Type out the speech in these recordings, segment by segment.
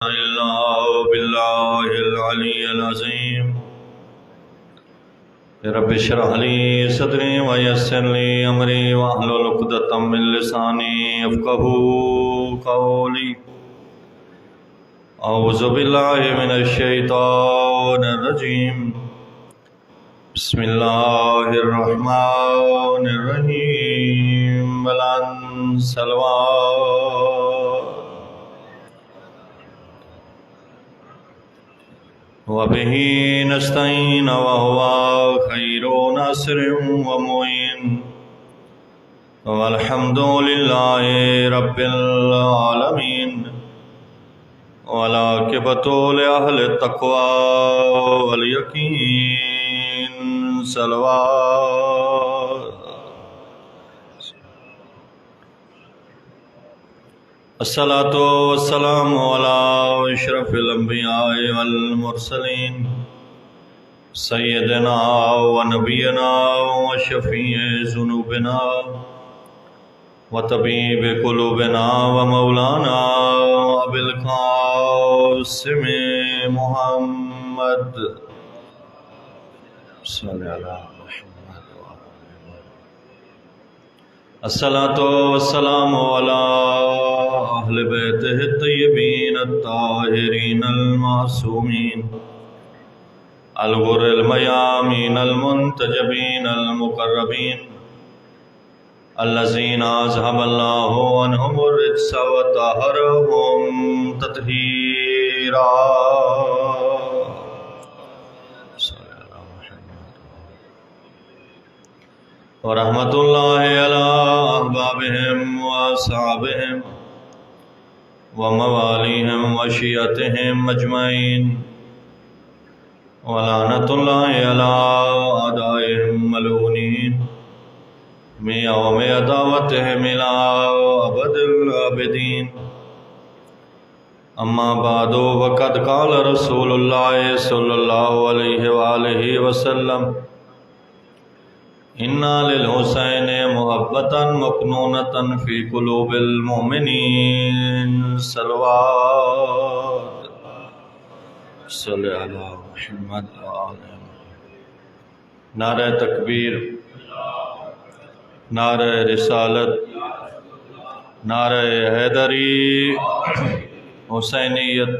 إلا بالله العلي العظيم رب اشرح لي صدري ويسر لي أمري واحلل عقدة من لساني يفقهوا قولي أعوذ بالله من الشيطان الرجيم بسم الله الرحمن الرحيم والصلوات وبه نستعين وهو خير ناصر ومعين والحمد لله رب العالمين والعاقبة لأهل التقوى واليقين صلوات الصلاة والسلام على أشرف الأنبياء والمرسلين سيدنا ونبينا وشفيع ذنوبنا وطبيب قلوبنا ومولانا أبي القاسم محمد صلى الله عليه وسلم الصلاة والسلام على أهل بيته الطيبين الطاهرين المعصومين الغر الميامين المنتجبين المقربين الذين أذهب الله عنهم الرجس وطهرهم تطهيرا ورحمة الله على أحبابهم وأصحابهم ومواليهم وشيعتهم أجمعين ولعنة الله على أعدائهم ملعونين من يوم عداوتهم إلى أبد الآبدين أما بعد وقد قال رسول الله صلى الله عليه وآله وسلم إن للحسين محبة مكنونة في قلوب المؤمنين صلوات صلی علی محمد وآلہ نعرہ تکبیر، نعرہ رسالت، نعرہ حیدری، حسینیت،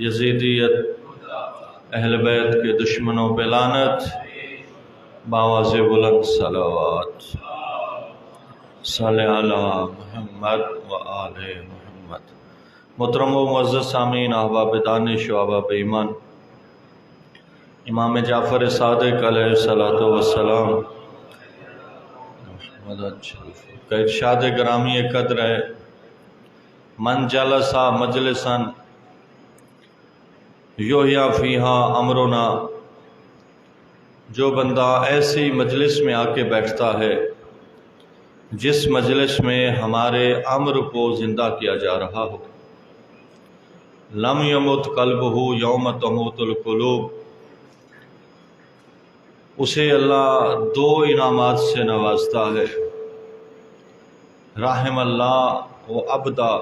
یزیدیت، اہل بیت کے دشمنوں پہ لعنت، باواز بلند صلوات صلی علی محمد وآلہ محمد۔ محترم و معزز سامعین، احباب دانش و احباب ایمان، امام جعفر صادق علیہ السلام کا ارشاد گرامی قدر ہے، من جلسا مجلسا یحییٰ فیہا امرنا، جو بندہ ایسی مجلس میں آ کے بیٹھتا ہے جس مجلس میں ہمارے امر کو زندہ کیا جا رہا ہو، لم یمت قلبہ یوم تموت القلوب، اسے اللہ دو انعامات سے نوازتا ہے، رحم اللہ و عبدا،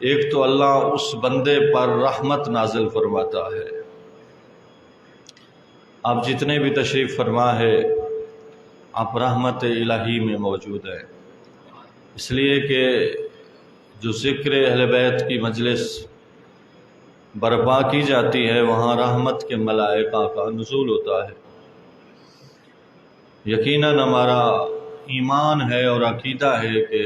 ایک تو اللہ اس بندے پر رحمت نازل فرماتا ہے۔ آپ جتنے بھی تشریف فرما ہے آپ رحمت الہی میں موجود ہیں، اس لیے کہ جو ذکر اہل بیت کی مجلس برپا کی جاتی ہے وہاں رحمت کے ملائکہ کا نزول ہوتا ہے۔ یقیناً ہمارا ایمان ہے اور عقیدہ ہے کہ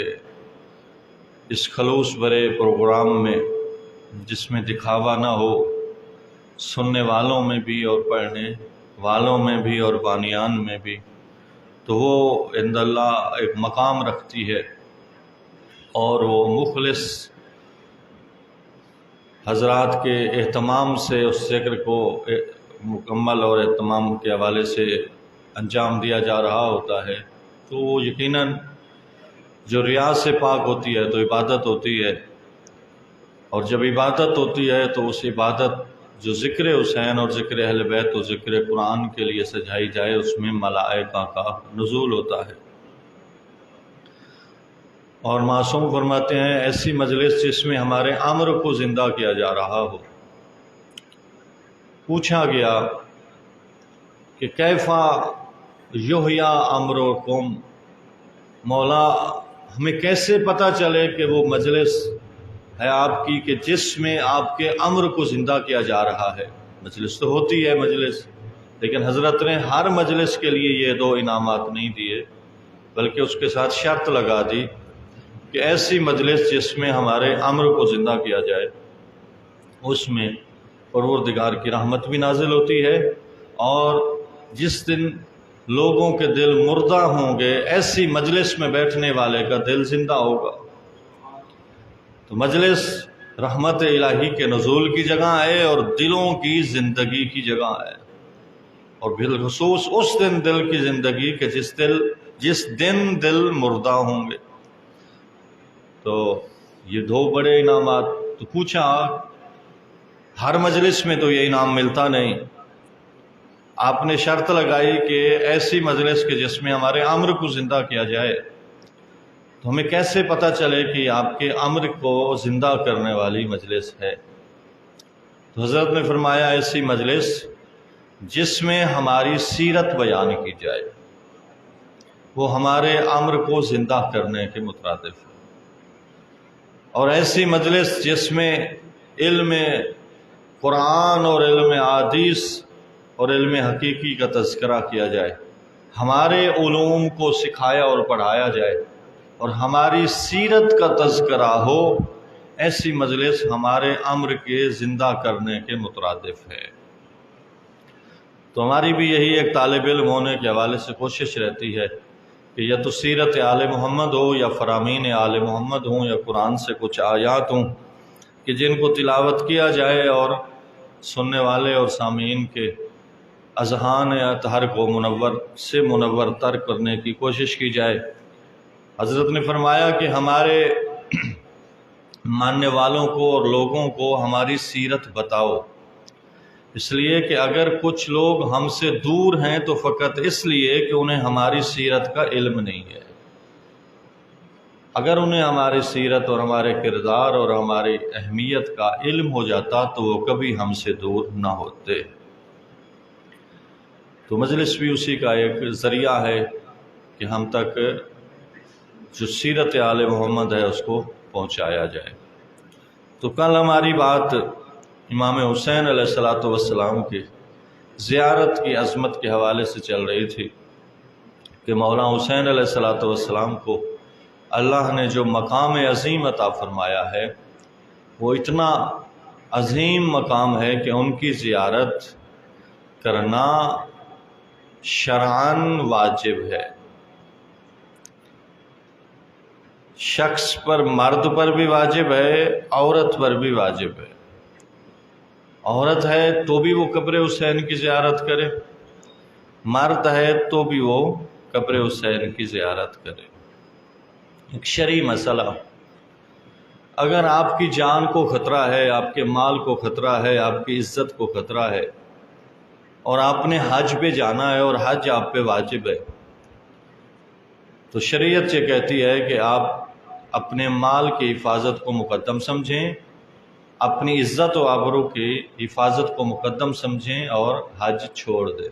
اس خلوص بھرے پروگرام میں، جس میں دکھاوا نہ ہو، سننے والوں میں بھی اور پڑھنے والوں میں بھی اور بانیان میں بھی، تو وہ عند اللہ ایک مقام رکھتی ہے، اور وہ مخلص حضرات کے اہتمام سے اس ذکر کو مکمل اور اہتمام کے حوالے سے انجام دیا جا رہا ہوتا ہے، تو وہ یقیناً جو ریا سے پاک ہوتی ہے تو عبادت ہوتی ہے، اور جب عبادت ہوتی ہے تو اس عبادت جو ذکر حسین اور ذکر اہل بیت اور ذکر قرآن کے لیے سجائی جائے، اس میں ملائکہ کا نزول ہوتا ہے۔ اور معصوم فرماتے ہیں ایسی مجلس جس میں ہمارے امر کو زندہ کیا جا رہا ہو۔ پوچھا گیا کہ کیفا یحییٰ امرکم، مولا ہمیں کیسے پتہ چلے کہ وہ مجلس ہے آپ کی کہ جس میں آپ کے امر کو زندہ کیا جا رہا ہے۔ مجلس تو ہوتی ہے مجلس، لیکن حضرت نے ہر مجلس کے لیے یہ دو انعامات نہیں دیے، بلکہ اس کے ساتھ شرط لگا دی کہ ایسی مجلس جس میں ہمارے امر کو زندہ کیا جائے، اس میں پروردگار کی رحمت بھی نازل ہوتی ہے، اور جس دن لوگوں کے دل مردہ ہوں گے ایسی مجلس میں بیٹھنے والے کا دل زندہ ہوگا۔ تو مجلس رحمت الہی کے نزول کی جگہ ہے اور دلوں کی زندگی کی جگہ ہے، اور بالخصوص اس دن دل کی زندگی کہ جس دن دل مردہ ہوں گے۔ تو یہ دو بڑے انعامات۔ تو پوچھا ہر مجلس میں تو یہ انعام ملتا نہیں، آپ نے شرط لگائی کہ ایسی مجلس کے جس میں ہمارے امر کو زندہ کیا جائے، تو ہمیں کیسے پتہ چلے کہ آپ کے امر کو زندہ کرنے والی مجلس ہے؟ تو حضرت نے فرمایا ایسی مجلس جس میں ہماری سیرت بیان کی جائے، وہ ہمارے امر کو زندہ کرنے کے مترادف ہے، اور ایسی مجلس جس میں علم قرآن اور علم حدیث اور علم حقیقی کا تذکرہ کیا جائے، ہمارے علوم کو سکھایا اور پڑھایا جائے، اور ہماری سیرت کا تذکرہ ہو، ایسی مجلس ہمارے امر کے زندہ کرنے کے مترادف ہے۔ تو ہماری بھی یہی ایک طالب علم ہونے کے حوالے سے کوشش رہتی ہے کہ یا تو سیرت آل محمد ہو، یا فرامین آل محمد ہوں، یا قرآن سے کچھ آیات ہوں کہ جن کو تلاوت کیا جائے اور سننے والے اور سامعین کے اذہان اطہر کو منور تر کرنے کی کوشش کی جائے۔ حضرت نے فرمایا کہ ہمارے ماننے والوں کو اور لوگوں کو ہماری سیرت بتاؤ، اس لیے کہ اگر کچھ لوگ ہم سے دور ہیں تو فقط اس لیے کہ انہیں ہماری سیرت کا علم نہیں ہے۔ اگر انہیں ہماری سیرت اور ہمارے کردار اور ہماری اہمیت کا علم ہو جاتا تو وہ کبھی ہم سے دور نہ ہوتے۔ تو مجلس بھی اسی کا ایک ذریعہ ہے کہ ہم تک جو سیرت آل محمد ہے اس کو پہنچایا جائے۔ تو کل ہماری بات امام حسین علیہ السلام کی زیارت کی عظمت کے حوالے سے چل رہی تھی کہ مولا حسین علیہ السلام کو اللہ نے جو مقام عظیم عطا فرمایا ہے وہ اتنا عظیم مقام ہے کہ ان کی زیارت کرنا شرعاً واجب ہے۔ شخص پر، مرد پر بھی واجب ہے، عورت پر بھی واجب ہے۔ عورت ہے تو بھی وہ قبر حسین کی زیارت کرے، مرد ہے تو بھی وہ قبر حسین کی زیارت کرے۔ ایک شرعی مسئلہ، اگر آپ کی جان کو خطرہ ہے، آپ کے مال کو خطرہ ہے، آپ کی عزت کو خطرہ ہے، اور آپ نے حج پہ جانا ہے اور حج آپ پہ واجب ہے، تو شریعت یہ کہتی ہے کہ آپ اپنے مال کی حفاظت کو مقدم سمجھیں، اپنی عزت و آبرو کی حفاظت کو مقدم سمجھیں اور حج چھوڑ دیں۔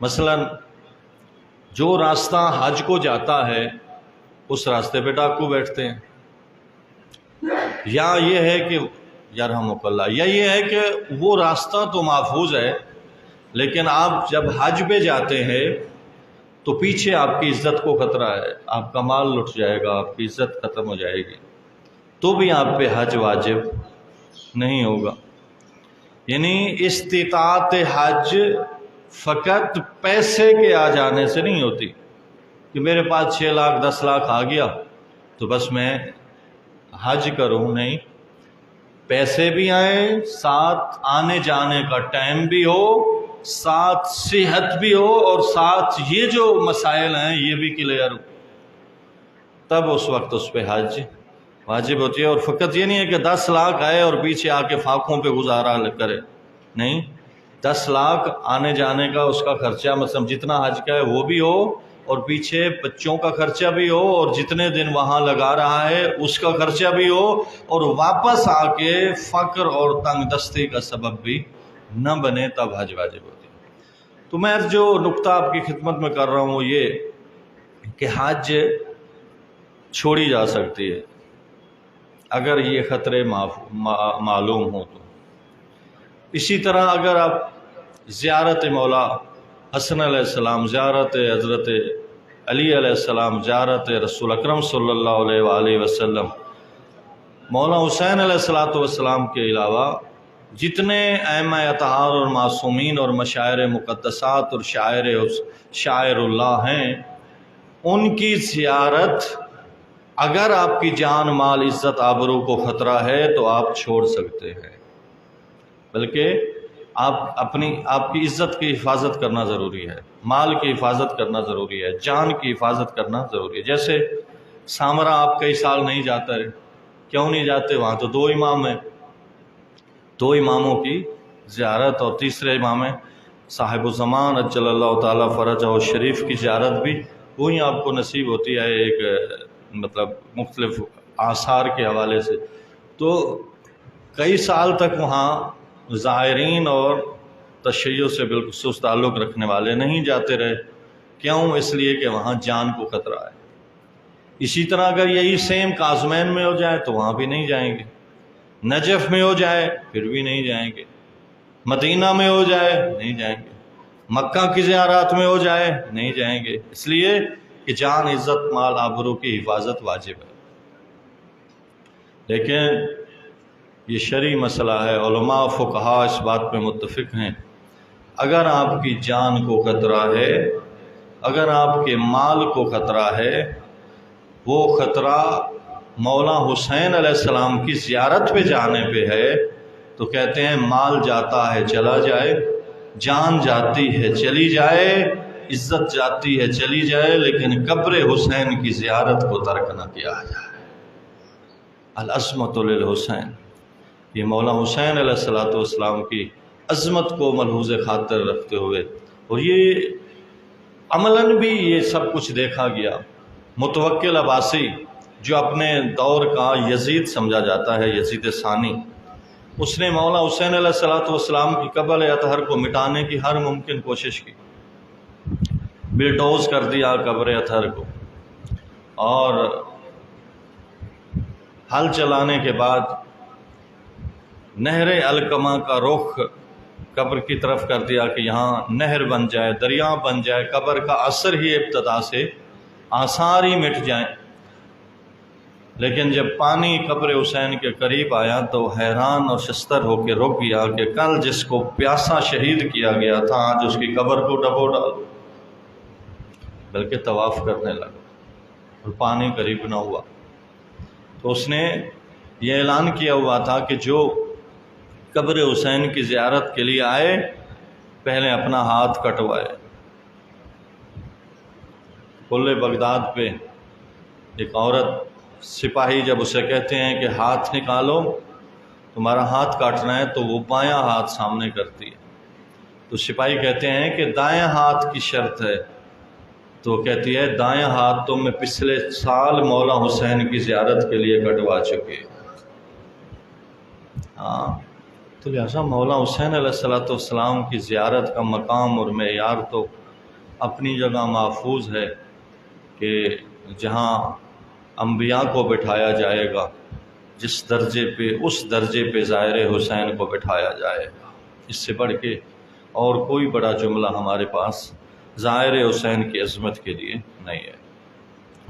مثلا جو راستہ حج کو جاتا ہے اس راستے پہ ڈاکو بیٹھتے ہیں، یا یہ ہے کہ یرحمک اللہ، یا یہ ہے کہ وہ راستہ تو محفوظ ہے لیکن آپ جب حج پہ جاتے ہیں تو پیچھے آپ کی عزت کو خطرہ ہے، آپ کا مال لٹ جائے گا، آپ کی عزت ختم ہو جائے گی، تو بھی آپ پہ حج واجب نہیں ہوگا۔ یعنی استطاعت حج فقط پیسے کے آ جانے سے نہیں ہوتی کہ میرے پاس 6 لاکھ 10 لاکھ آ گیا تو بس میں حج کروں، نہیں، پیسے بھی آئیں، ساتھ آنے جانے کا ٹائم بھی ہو، ساتھ صحت بھی ہو، اور ساتھ یہ جو مسائل ہیں یہ بھی کلیئر ہو، تب اس وقت اس پہ حج واجب ہوتی ہے۔ اور فقط یہ نہیں ہے کہ 10 لاکھ آئے اور پیچھے آ کے فاقوں پہ گزارا کرے، نہیں، 10 لاکھ آنے جانے کا اس کا خرچہ مثلا جتنا حج کا ہے وہ بھی ہو، اور پیچھے بچوں کا خرچہ بھی ہو اور جتنے دن وہاں لگا رہا ہے اس کا خرچہ بھی ہو اور واپس آ کے فقر اور تنگ دستی کا سبب بھی نہ بنے، تب حج واجب ہوتی ہے۔ تو میں جو نقطہ آپ کی خدمت میں کر رہا ہوں وہ یہ کہ حج چھوڑی جا سکتی ہے اگر یہ خطرے معلوم ہوں تو۔ اسی طرح اگر آپ زیارت مولا حسن علیہ السلام، زیارت حضرت علی علیہ السلام، زیارت رسول اکرم صلی اللہ علیہ وآلہ وسلم، مولا حسین علیہ السلام کے علاوہ جتنے ائمہ اطہار اور معصومین اور مشاعر مقدسات اور شاعر اللہ ہیں، ان کی زیارت اگر آپ کی جان مال عزت آبرو کو خطرہ ہے تو آپ چھوڑ سکتے ہیں، بلکہ آپ کی عزت کی حفاظت کرنا ضروری ہے، مال کی حفاظت کرنا ضروری ہے، جان کی حفاظت کرنا ضروری ہے۔ جیسے سامرا آپ کئی سال نہیں جاتا ہے، کیوں نہیں جاتے؟ وہاں تو 2 امام ہیں، 2 اماموں کی زیارت، اور تیسرے امام ہیں صاحب الزمان اجل اللہ تعالیٰ فرجہ شریف کی زیارت بھی وہیں آپ کو نصیب ہوتی ہے، ایک مطلب مختلف آثار کے حوالے سے۔ تو کئی سال تک وہاں زائرین اور تشیع سے بالخصوص تعلق رکھنے والے نہیں جاتے رہے، کیوں؟ اس لیے کہ وہاں جان کو خطرہ ہے۔ اسی طرح اگر یہی سیم کاظمین میں ہو جائے تو وہاں بھی نہیں جائیں گے، نجف میں ہو جائے پھر بھی نہیں جائیں گے، مدینہ میں ہو جائے نہیں جائیں گے، مکہ کی زیارات میں ہو جائے نہیں جائیں گے، اس لیے کہ جان عزت مال آبرو کی حفاظت واجب ہے۔ لیکن یہ شرعی مسئلہ ہے، علماء فقہاء اس بات پہ متفق ہیں، اگر آپ کی جان کو خطرہ ہے، اگر آپ کے مال کو خطرہ ہے، وہ خطرہ مولا حسین علیہ السلام کی زیارت پہ جانے پہ ہے، تو کہتے ہیں مال جاتا ہے چلا جائے، جان جاتی ہے چلی جائے، عزت جاتی ہے چلی جائے، لیکن قبر حسین کی زیارت کو ترک نہ کیا جائے۔ العظمۃ للحسین، یہ مولا حسین علیہ السلام کی عظمت کو ملحوظ خاطر رکھتے ہوئے، اور یہ عملاً بھی یہ سب کچھ دیکھا گیا۔ متوکل عباسی جو اپنے دور کا یزید سمجھا جاتا ہے، یزید ثانی، اس نے مولا حسین علیہ السلام کی قبر اطہر کو مٹانے کی ہر ممکن کوشش کی، بلڈوز کر دیا قبر اطہر کو، اور ہل چلانے کے بعد نہر علقمہ کا رخ قبر کی طرف کر دیا کہ یہاں نہر بن جائے، دریا بن جائے، قبر کا اثر ہی ابتدا سے آثار ہی مٹ جائیں۔ لیکن جب پانی قبر حسین کے قریب آیا تو حیران اور شستر ہو کے رک گیا کہ کل جس کو پیاسا شہید کیا گیا تھا آج اس کی قبر کو ڈبو ڈال، بلکہ طواف کرنے لگا اور پانی قریب نہ ہوا۔ تو اس نے یہ اعلان کیا ہوا تھا کہ جو قبر حسین کی زیارت کے لیے آئے پہلے اپنا ہاتھ کٹوائے۔ کل بغداد پہ ایک عورت، سپاہی جب اسے کہتے ہیں کہ ہاتھ نکالو، تمہارا ہاتھ کاٹنا ہے، تو وہ بایاں ہاتھ سامنے کرتی ہے، تو سپاہی کہتے ہیں کہ دائیں ہاتھ کی شرط ہے، تو کہتی ہے دائیں ہاتھ تو میں پچھلے سال مولا حسین کی زیارت کے لیے کٹوا چکی۔ ہاں، تو لہٰذا مولا حسین علیہ السلام کی زیارت کا مقام اور معیار تو اپنی جگہ محفوظ ہے کہ جہاں انبیاء کو بٹھایا جائے گا، جس درجے پہ، اس درجے پہ زائر حسین کو بٹھایا جائے گا۔ اس سے بڑھ کے اور کوئی بڑا جملہ ہمارے پاس زائر حسین کی عظمت کے لیے نہیں ہے۔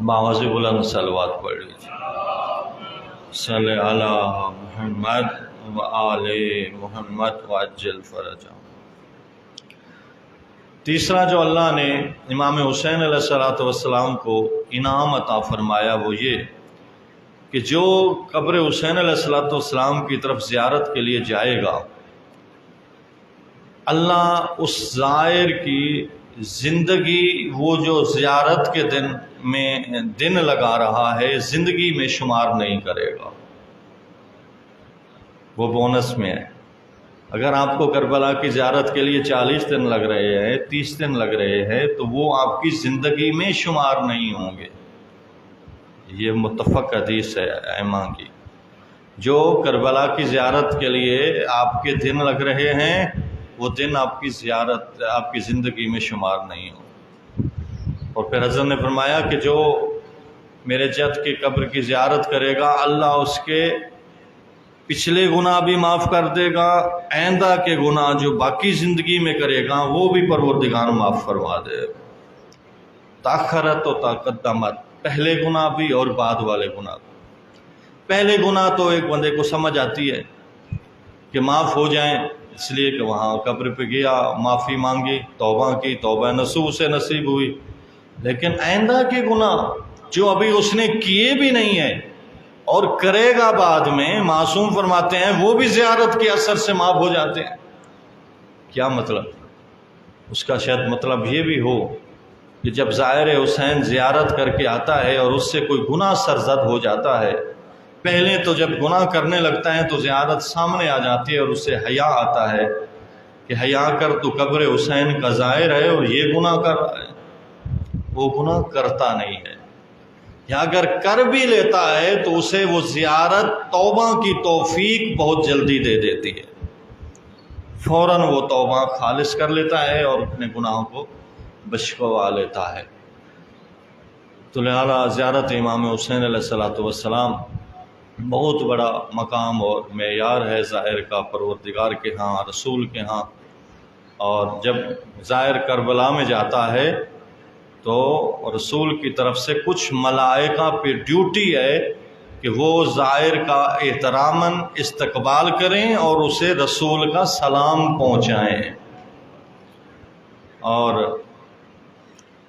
باواز بلند صلوات پڑھ لیجیے، صلی علی محمد و آل محمد وعجل فرجہ۔ تیسرا جو اللہ نے امام حسین علیہ السلام کو انعام عطا فرمایا وہ یہ کہ جو قبر حسین علیہ السلام کی طرف زیارت کے لیے جائے گا، اللہ اس زائر کی زندگی، وہ جو زیارت کے دن لگا رہا ہے، زندگی میں شمار نہیں کرے گا، وہ بونس میں ہے۔ اگر آپ کو کربلا کی زیارت کے لیے 40 دن لگ رہے ہیں، 30 دن لگ رہے ہیں، تو وہ آپ کی زندگی میں شمار نہیں ہوں گے۔ یہ متفق حدیث ہے ائمہ کی۔ جو کربلا کی زیارت کے لیے آپ کے دن لگ رہے ہیں، وہ دن آپ کی زیارت آپ کی زندگی میں شمار نہیں ہوں۔ اور پھر حضرت نے فرمایا کہ جو میرے جد کی قبر کی زیارت کرے گا، اللہ اس کے پچھلے گناہ بھی معاف کر دے گا، آئندہ کے گناہ جو باقی زندگی میں کرے گا وہ بھی پروردگار معاف فرما دے گا۔ تاخرت و تقدمت، پہلے گناہ بھی اور بعد والے گناہ۔ پہلے گناہ تو ایک بندے کو سمجھ آتی ہے کہ معاف ہو جائیں، اس لیے کہ وہاں قبر پہ گیا، معافی مانگی، توبہ کی، توبہ نصوح سے نصیب ہوئی۔ لیکن آئندہ کے گناہ جو ابھی اس نے کیے بھی نہیں ہیں اور کرے گا بعد میں، معصوم فرماتے ہیں وہ بھی زیارت کے اثر سے معاف ہو جاتے ہیں۔ کیا مطلب؟ اس کا شاید مطلب یہ بھی ہو کہ جب زائر حسین زیارت کر کے آتا ہے اور اس سے کوئی گناہ سرزد ہو جاتا ہے، پہلے تو جب گناہ کرنے لگتا ہے تو زیارت سامنے آ جاتی ہے اور اس سے حیا آتا ہے کہ حیا کر، تو قبر حسین کا زائر ہے اور یہ گناہ کر رہا ہے۔ وہ گناہ کرتا نہیں ہے، یا اگر کر بھی لیتا ہے تو اسے وہ زیارت توبہ کی توفیق بہت جلدی دے دیتی ہے، فوراً وہ توبہ خالص کر لیتا ہے اور اپنے گناہوں کو بخشوا لیتا ہے۔ تو لہذا زیارت امام حسین علیہ السلام بہت بڑا مقام اور معیار ہے زائر کا پروردگار کے ہاں، رسول کے ہاں۔ اور جب زائر کربلا میں جاتا ہے تو رسول کی طرف سے کچھ ملائکہ پہ ڈیوٹی ہے کہ وہ زائر کا احتراماً استقبال کریں اور اسے رسول کا سلام پہنچائیں۔ اور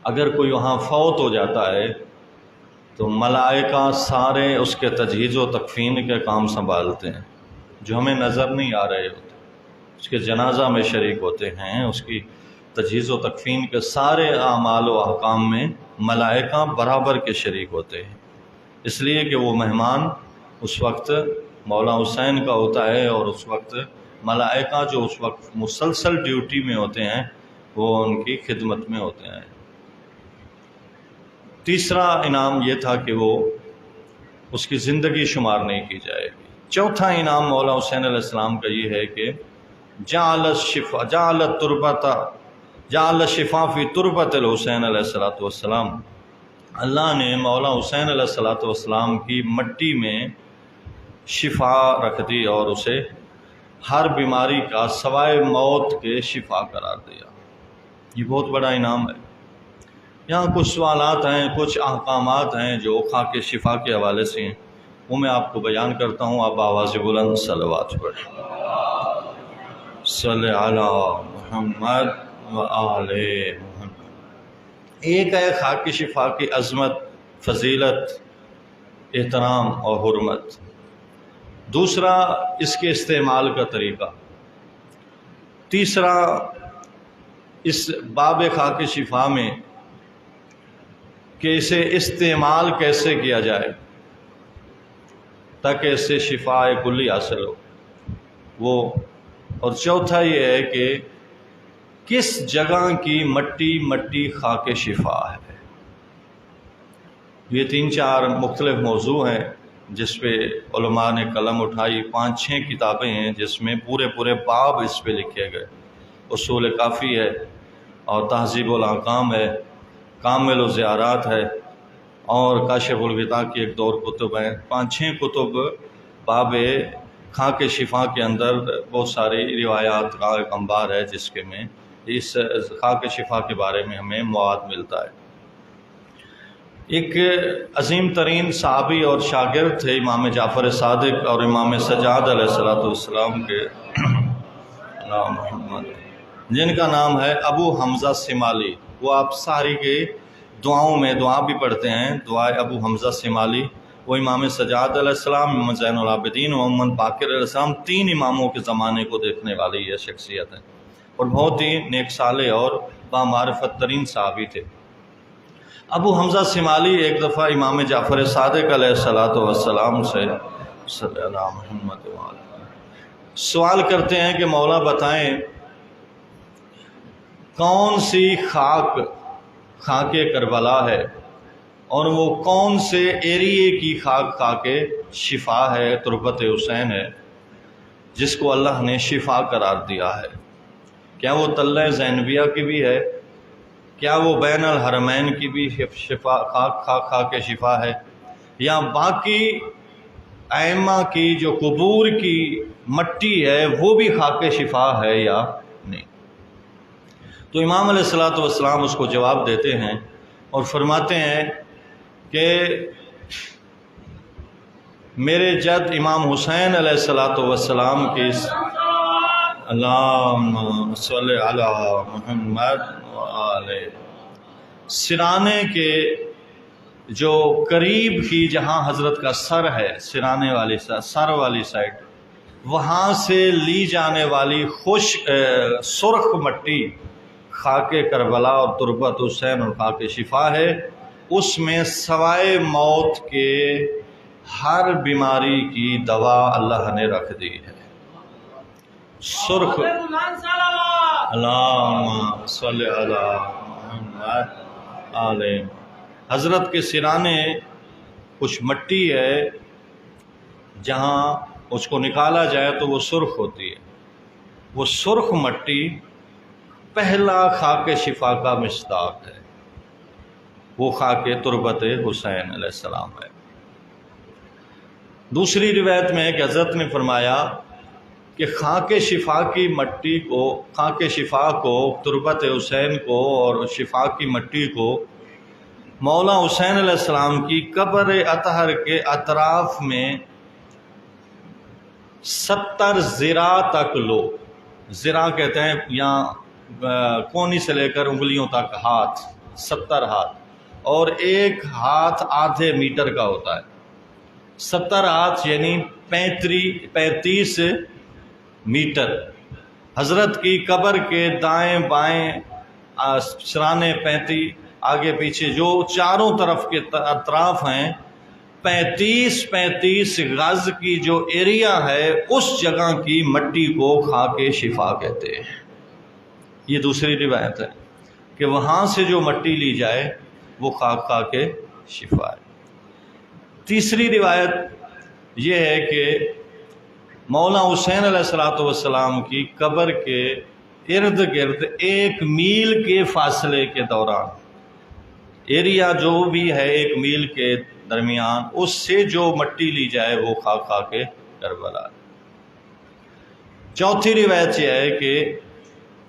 اگر کوئی وہاں فوت ہو جاتا ہے تو ملائکہ سارے اس کے تجہیز و تکفین کے کام سنبھالتے ہیں، جو ہمیں نظر نہیں آ رہے ہوتے۔ اس کے جنازہ میں شریک ہوتے ہیں، اس کی تجہیز و تکفین کے سارے اعمال و احکام میں ملائکہ برابر کے شریک ہوتے ہیں، اس لیے کہ وہ مہمان اس وقت مولا حسین کا ہوتا ہے، اور اس وقت ملائکہ جو اس وقت مسلسل ڈیوٹی میں ہوتے ہیں وہ ان کی خدمت میں ہوتے ہیں۔ تیسرا انعام یہ تھا کہ وہ اس کی زندگی شمار نہیں کی جائے گی۔ چوتھا انعام مولا حسین علیہ السلام کا یہ ہے کہ جعل شفا فی تربت الحسین علیہ السلام، اللہ نے مولا حسین علیہ السلام کی مٹی میں شفا رکھ دی اور اسے ہر بیماری کا سوائے موت کے شفا قرار دیا۔ یہ بہت بڑا انعام ہے۔ یہاں کچھ سوالات ہیں، کچھ احکامات ہیں جو خاک شفا کے حوالے سے ہیں، وہ میں آپ کو بیان کرتا ہوں۔ آپ آواز بلند صلوات پڑھیں، صلی علی محمد و آل محمد۔ ایک ہے خاک شفا کی عظمت، فضیلت، احترام اور حرمت۔ دوسرا اس کے استعمال کا طریقہ۔ تیسرا اس باب خاک شفا میں کہ اسے استعمال کیسے کیا جائے تاکہ اس سے شفاء کلی حاصل ہو وہ۔ اور چوتھا یہ ہے کہ کس جگہ کی مٹی خاک شفا ہے۔ یہ 3-4 مختلف موضوع ہیں جس پہ علماء نے قلم اٹھائی۔ 5-6 کتابیں ہیں جس میں پورے باب اس پہ لکھے گئے۔ اصول کافی ہے اور تہذیب الاحکام ہے، کامل الزیارات ہے، اور کاشف الغطاء کی ایک دور کتب ہیں۔ 5-6 کتب باب خاک شفا کے اندر بہت ساری روایات کا ایک انبار ہے جس کے میں اس خاک شفا کے بارے میں ہمیں مواد ملتا ہے۔ ایک عظیم ترین صحابی اور شاگرد تھے امام جعفر صادق اور امام سجاد علیہ السلام کے، جن کا نام ہے ابو حمزہ سمالی۔ وہ آپ ساری کے دعاؤں میں دعا بھی پڑھتے ہیں، دعائے ابو حمزہ سمالی۔ وہ امام سجاد علیہ السلام، امام زین العابدین اور محمد باقر علیہ السلام 3 اماموں کے زمانے کو دیکھنے والی یہ شخصیت ہے، اور بہت ہی نیک صالح اور بامعرفت ترین صحابی تھے۔ ابو حمزہ سمالی ایک دفعہ امام جعفر صادق علیہ السلام سے صلی اللہ محمد سوال کرتے ہیں کہ مولا بتائیں کون سی خاک کربلا ہے، اور وہ کون سے ایریے کی خاک شفا ہے، تربت حسین ہے، جس کو اللہ نے شفا قرار دیا ہے؟ کیا وہ طلع زینبیہ کی بھی ہے؟ کیا وہ بین الحرمین کی بھی شفا خاک شفا ہے، یا باقی ائمہ کی جو قبور کی مٹی ہے وہ بھی خاک شفا ہے یا نہیں؟ تو امام علیہ الصلوۃ والسلام اس کو جواب دیتے ہیں اور فرماتے ہیں کہ میرے جد امام حسین علیہ الصلوۃ والسلام کی اللہم صلی علی محمد وآلہ سرانے کے جو قریب کی جہاں حضرت کا سر ہے، سرانے والی سر والی سائڈ، وہاں سے لی جانے والی سرخ مٹی خاک کربلا اور تربت حسین اور خاک شفا ہے۔ اس میں سوائے موت کے ہر بیماری کی دوا اللہ نے رکھ دی ہے۔ سرخ اللہم صلی علی محمد آلہ حضرت کے سرانے کچھ مٹی ہے، جہاں اس کو نکالا جائے تو وہ سرخ ہوتی ہے۔ وہ سرخ مٹی پہلا خاک شفا کا مصداق ہے، وہ خاک تربت حسین علیہ السلام ہے۔ دوسری روایت میں کہ حضرت نے فرمایا کہ خاک شفا کی مٹی کو، خاک شفا کو، تربت حسین کو اور شفا کی مٹی کو مولا حسین علیہ السلام کی قبر اطہر کے اطراف میں 70 ذراع تک لو۔ ذراع کہتے ہیں یہاں کونی سے لے کر انگلیوں تک ہاتھ، 70 ہاتھ، اور ایک ہاتھ آدھے میٹر کا ہوتا ہے۔ 70 ہاتھ یعنی 35 میٹر حضرت کی قبر کے دائیں بائیں سرانے 35 آگے پیچھے جو چاروں طرف کے اطراف ہیں، 35 گز کی جو ایریا ہے اس جگہ کی مٹی کو خاک شفا کہتے ہیں۔ یہ دوسری روایت ہے کہ وہاں سے جو مٹی لی جائے وہ خاک شفا ہے۔ تیسری روایت یہ ہے کہ مولا حسین علیہ الصلوۃ والسلام کی قبر کے ارد گرد 1 میل کے فاصلے کے دوران، ایریا جو بھی ہے 1 میل کے درمیان، اس سے جو مٹی لی جائے وہ خاک کربلا ہے۔ چوتھی روایت یہ ہے کہ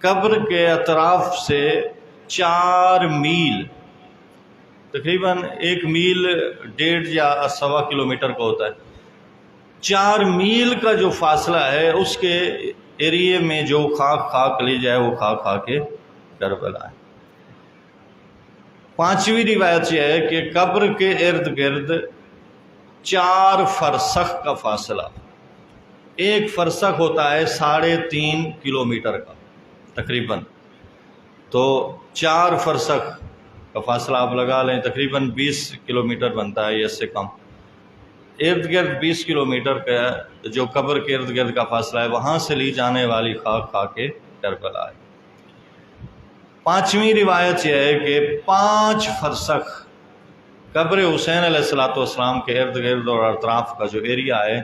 قبر کے اطراف سے 4 میل، تقریباً 1 میل 1.5 یا 1.25 کلومیٹر کا ہوتا ہے، 4 میل کا جو فاصلہ ہے اس کے ایریے میں جو خاک لی جائے وہ خاک کربلا ہے۔ 5ویں روایت یہ ہے کہ قبر کے ارد گرد 4 فرسخ کا فاصلہ، 1 فرسخ ہوتا ہے 3.5 کلومیٹر کا تقریباً، تو 4 فرسخ کا فاصلہ آپ لگا لیں، تقریباً 20 کلومیٹر بنتا ہے یا اس سے کم۔ ارد گرد 20 کلومیٹر کا جو قبر کے ارد گرد کا فاصلہ ہے، وہاں سے لی جانے والی خاک کربلا ہے۔ 5ویں روایت یہ ہے کہ 5 فرسخ قبر حسین علیہ الصلوۃ والسلام کے ارد گرد اور اطراف کا جو ایریا ہے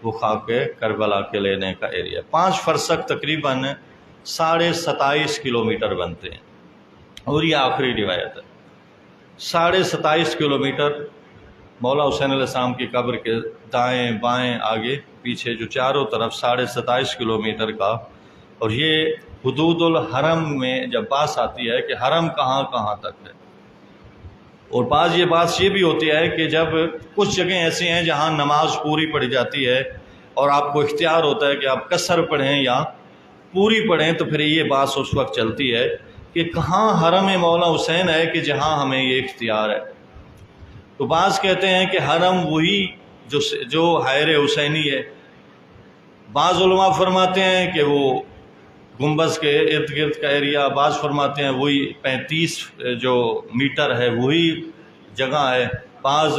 وہ خاک کربلا کے لینے کا ایریا ہے۔ 5 فرسخ تقریباً 27.5 کلومیٹر بنتے ہیں، اور یہ آخری روایت ہے۔ 27.5 کلومیٹر مولا حسین علیہ السلام کی قبر کے دائیں بائیں آگے پیچھے جو چاروں طرف 27.5 کلومیٹر کا، اور یہ حدود الحرم میں جب بات آتی ہے کہ حرم کہاں تک ہے، اور بعض یہ بات یہ بھی ہوتی ہے کہ جب کچھ جگہیں ایسی ہیں جہاں نماز پوری پڑھی جاتی ہے اور آپ کو اختیار ہوتا ہے کہ آپ قصر پڑھیں یا پوری پڑھیں، تو پھر یہ بات اس وقت چلتی ہے کہ کہاں حرم مولا حسین ہے کہ جہاں ہمیں یہ اختیار ہے۔ تو بعض کہتے ہیں کہ حرم وہی جو حائر حسینی ہے، بعض علماء فرماتے ہیں کہ وہ گنبد کے ارد گرد کا ایریا، بعض فرماتے ہیں وہی 35 جو میٹر ہے وہی جگہ ہے، بعض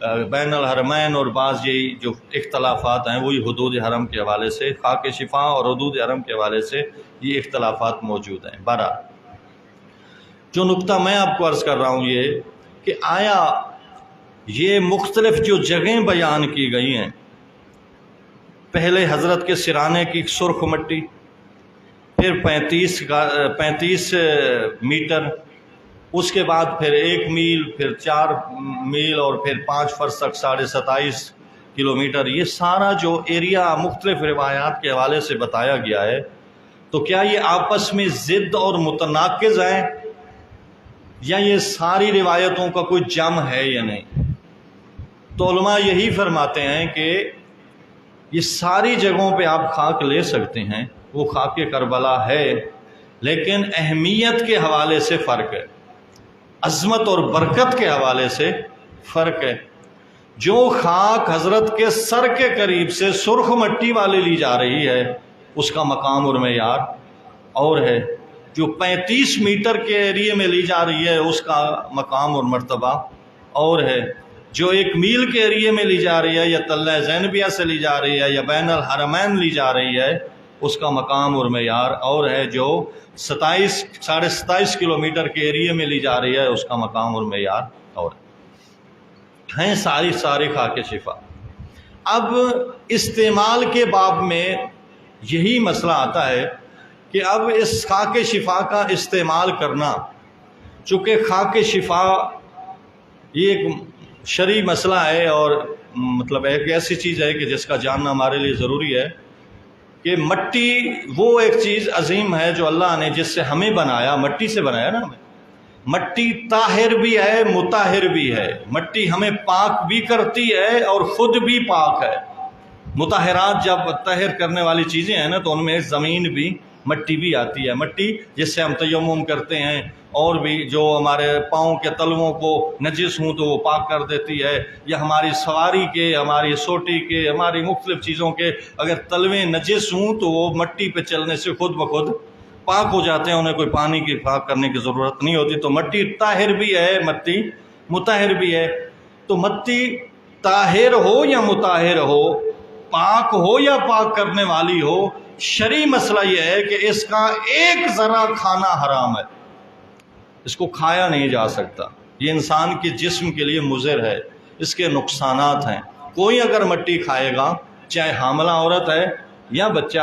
بین الحرمین اور بعض یہ جو اختلافات ہیں وہی حدود حرم کے حوالے سے، خاک شفا اور حدود حرم کے حوالے سے یہ اختلافات موجود ہیں۔ بہرحال جو نقطہ میں آپ کو عرض کر رہا ہوں یہ کہ آیا یہ مختلف جو جگہیں بیان کی گئی ہیں، پہلے حضرت کے سرانے کی سرخ مٹی، پھر 35 میٹر، اس کے بعد پھر 1 میل، پھر 4 میل اور پھر 5 فرسخ 27.5 کلومیٹر، یہ سارا جو ایریا مختلف روایات کے حوالے سے بتایا گیا ہے، تو کیا یہ آپس میں ضد اور متناقض ہیں یا یہ ساری روایتوں کا کوئی جم ہے یا نہیں؟ تو علماء یہی فرماتے ہیں کہ یہ ساری جگہوں پہ آپ خاک لے سکتے ہیں، وہ خاک کربلا ہے، لیکن اہمیت کے حوالے سے فرق ہے، عظمت اور برکت کے حوالے سے فرق ہے۔ جو خاک حضرت کے سر کے قریب سے سرخ مٹی والے لی جا رہی ہے اس کا مقام اور معیار اور ہے، جو 35 میٹر کے ایریے میں لی جا رہی ہے اس کا مقام اور مرتبہ اور ہے، جو 1 میل کے ایریے میں لی جا رہی ہے یا تلہ زینبیہ سے لی جا رہی ہے یا بین الحرمین لی جا رہی ہے اس کا مقام اور معیار اور ہے، جو 27.5 کلومیٹر کے ایریے میں لی جا رہی ہے اس کا مقام اور معیار اور ہیں ساری خاک شفا۔ اب استعمال کے باب میں یہی مسئلہ آتا ہے کہ اب اس خاک شفا کا استعمال کرنا، چونکہ خاک شفا یہ ایک شرعی مسئلہ ہے اور مطلب ایک ایسی چیز ہے کہ جس کا جاننا ہمارے لیے ضروری ہے کہ مٹی وہ ایک چیز عظیم ہے جو اللہ نے جس سے ہمیں بنایا، مٹی سے بنایا نا ہمیں، مٹی طاہر بھی ہے مطہر بھی ہے، مٹی ہمیں پاک بھی کرتی ہے اور خود بھی پاک ہے۔ مطہرات جب طاہر کرنے والی چیزیں ہیں نا تو ان میں زمین بھی، مٹی بھی آتی ہے، مٹی جس سے ہم تیمم کرتے ہیں اور بھی جو ہمارے پاؤں کے تلووں کو نجس ہوں تو وہ پاک کر دیتی ہے، یا ہماری سواری کے، ہماری سوٹی کے، ہماری مختلف چیزوں کے اگر تلوے نجس ہوں تو وہ مٹی پہ چلنے سے خود بخود پاک ہو جاتے ہیں، انہیں کوئی پانی کی پاک کرنے کی ضرورت نہیں ہوتی۔ تو مٹی طاہر بھی ہے، مٹی مطہر بھی ہے۔ تو مٹی طاہر ہو یا مطہر ہو، پاک ہو یا پاک کرنے والی ہو، شرعی مسئلہ یہ ہے کہ اس کا ایک ذرہ کھانا حرام ہے، اس کو کھایا نہیں جا سکتا، یہ انسان کے جسم کے لیے مضر ہے، اس کے نقصانات ہیں۔ کوئی اگر مٹی کھائے گا، چاہے حاملہ عورت ہے یا بچہ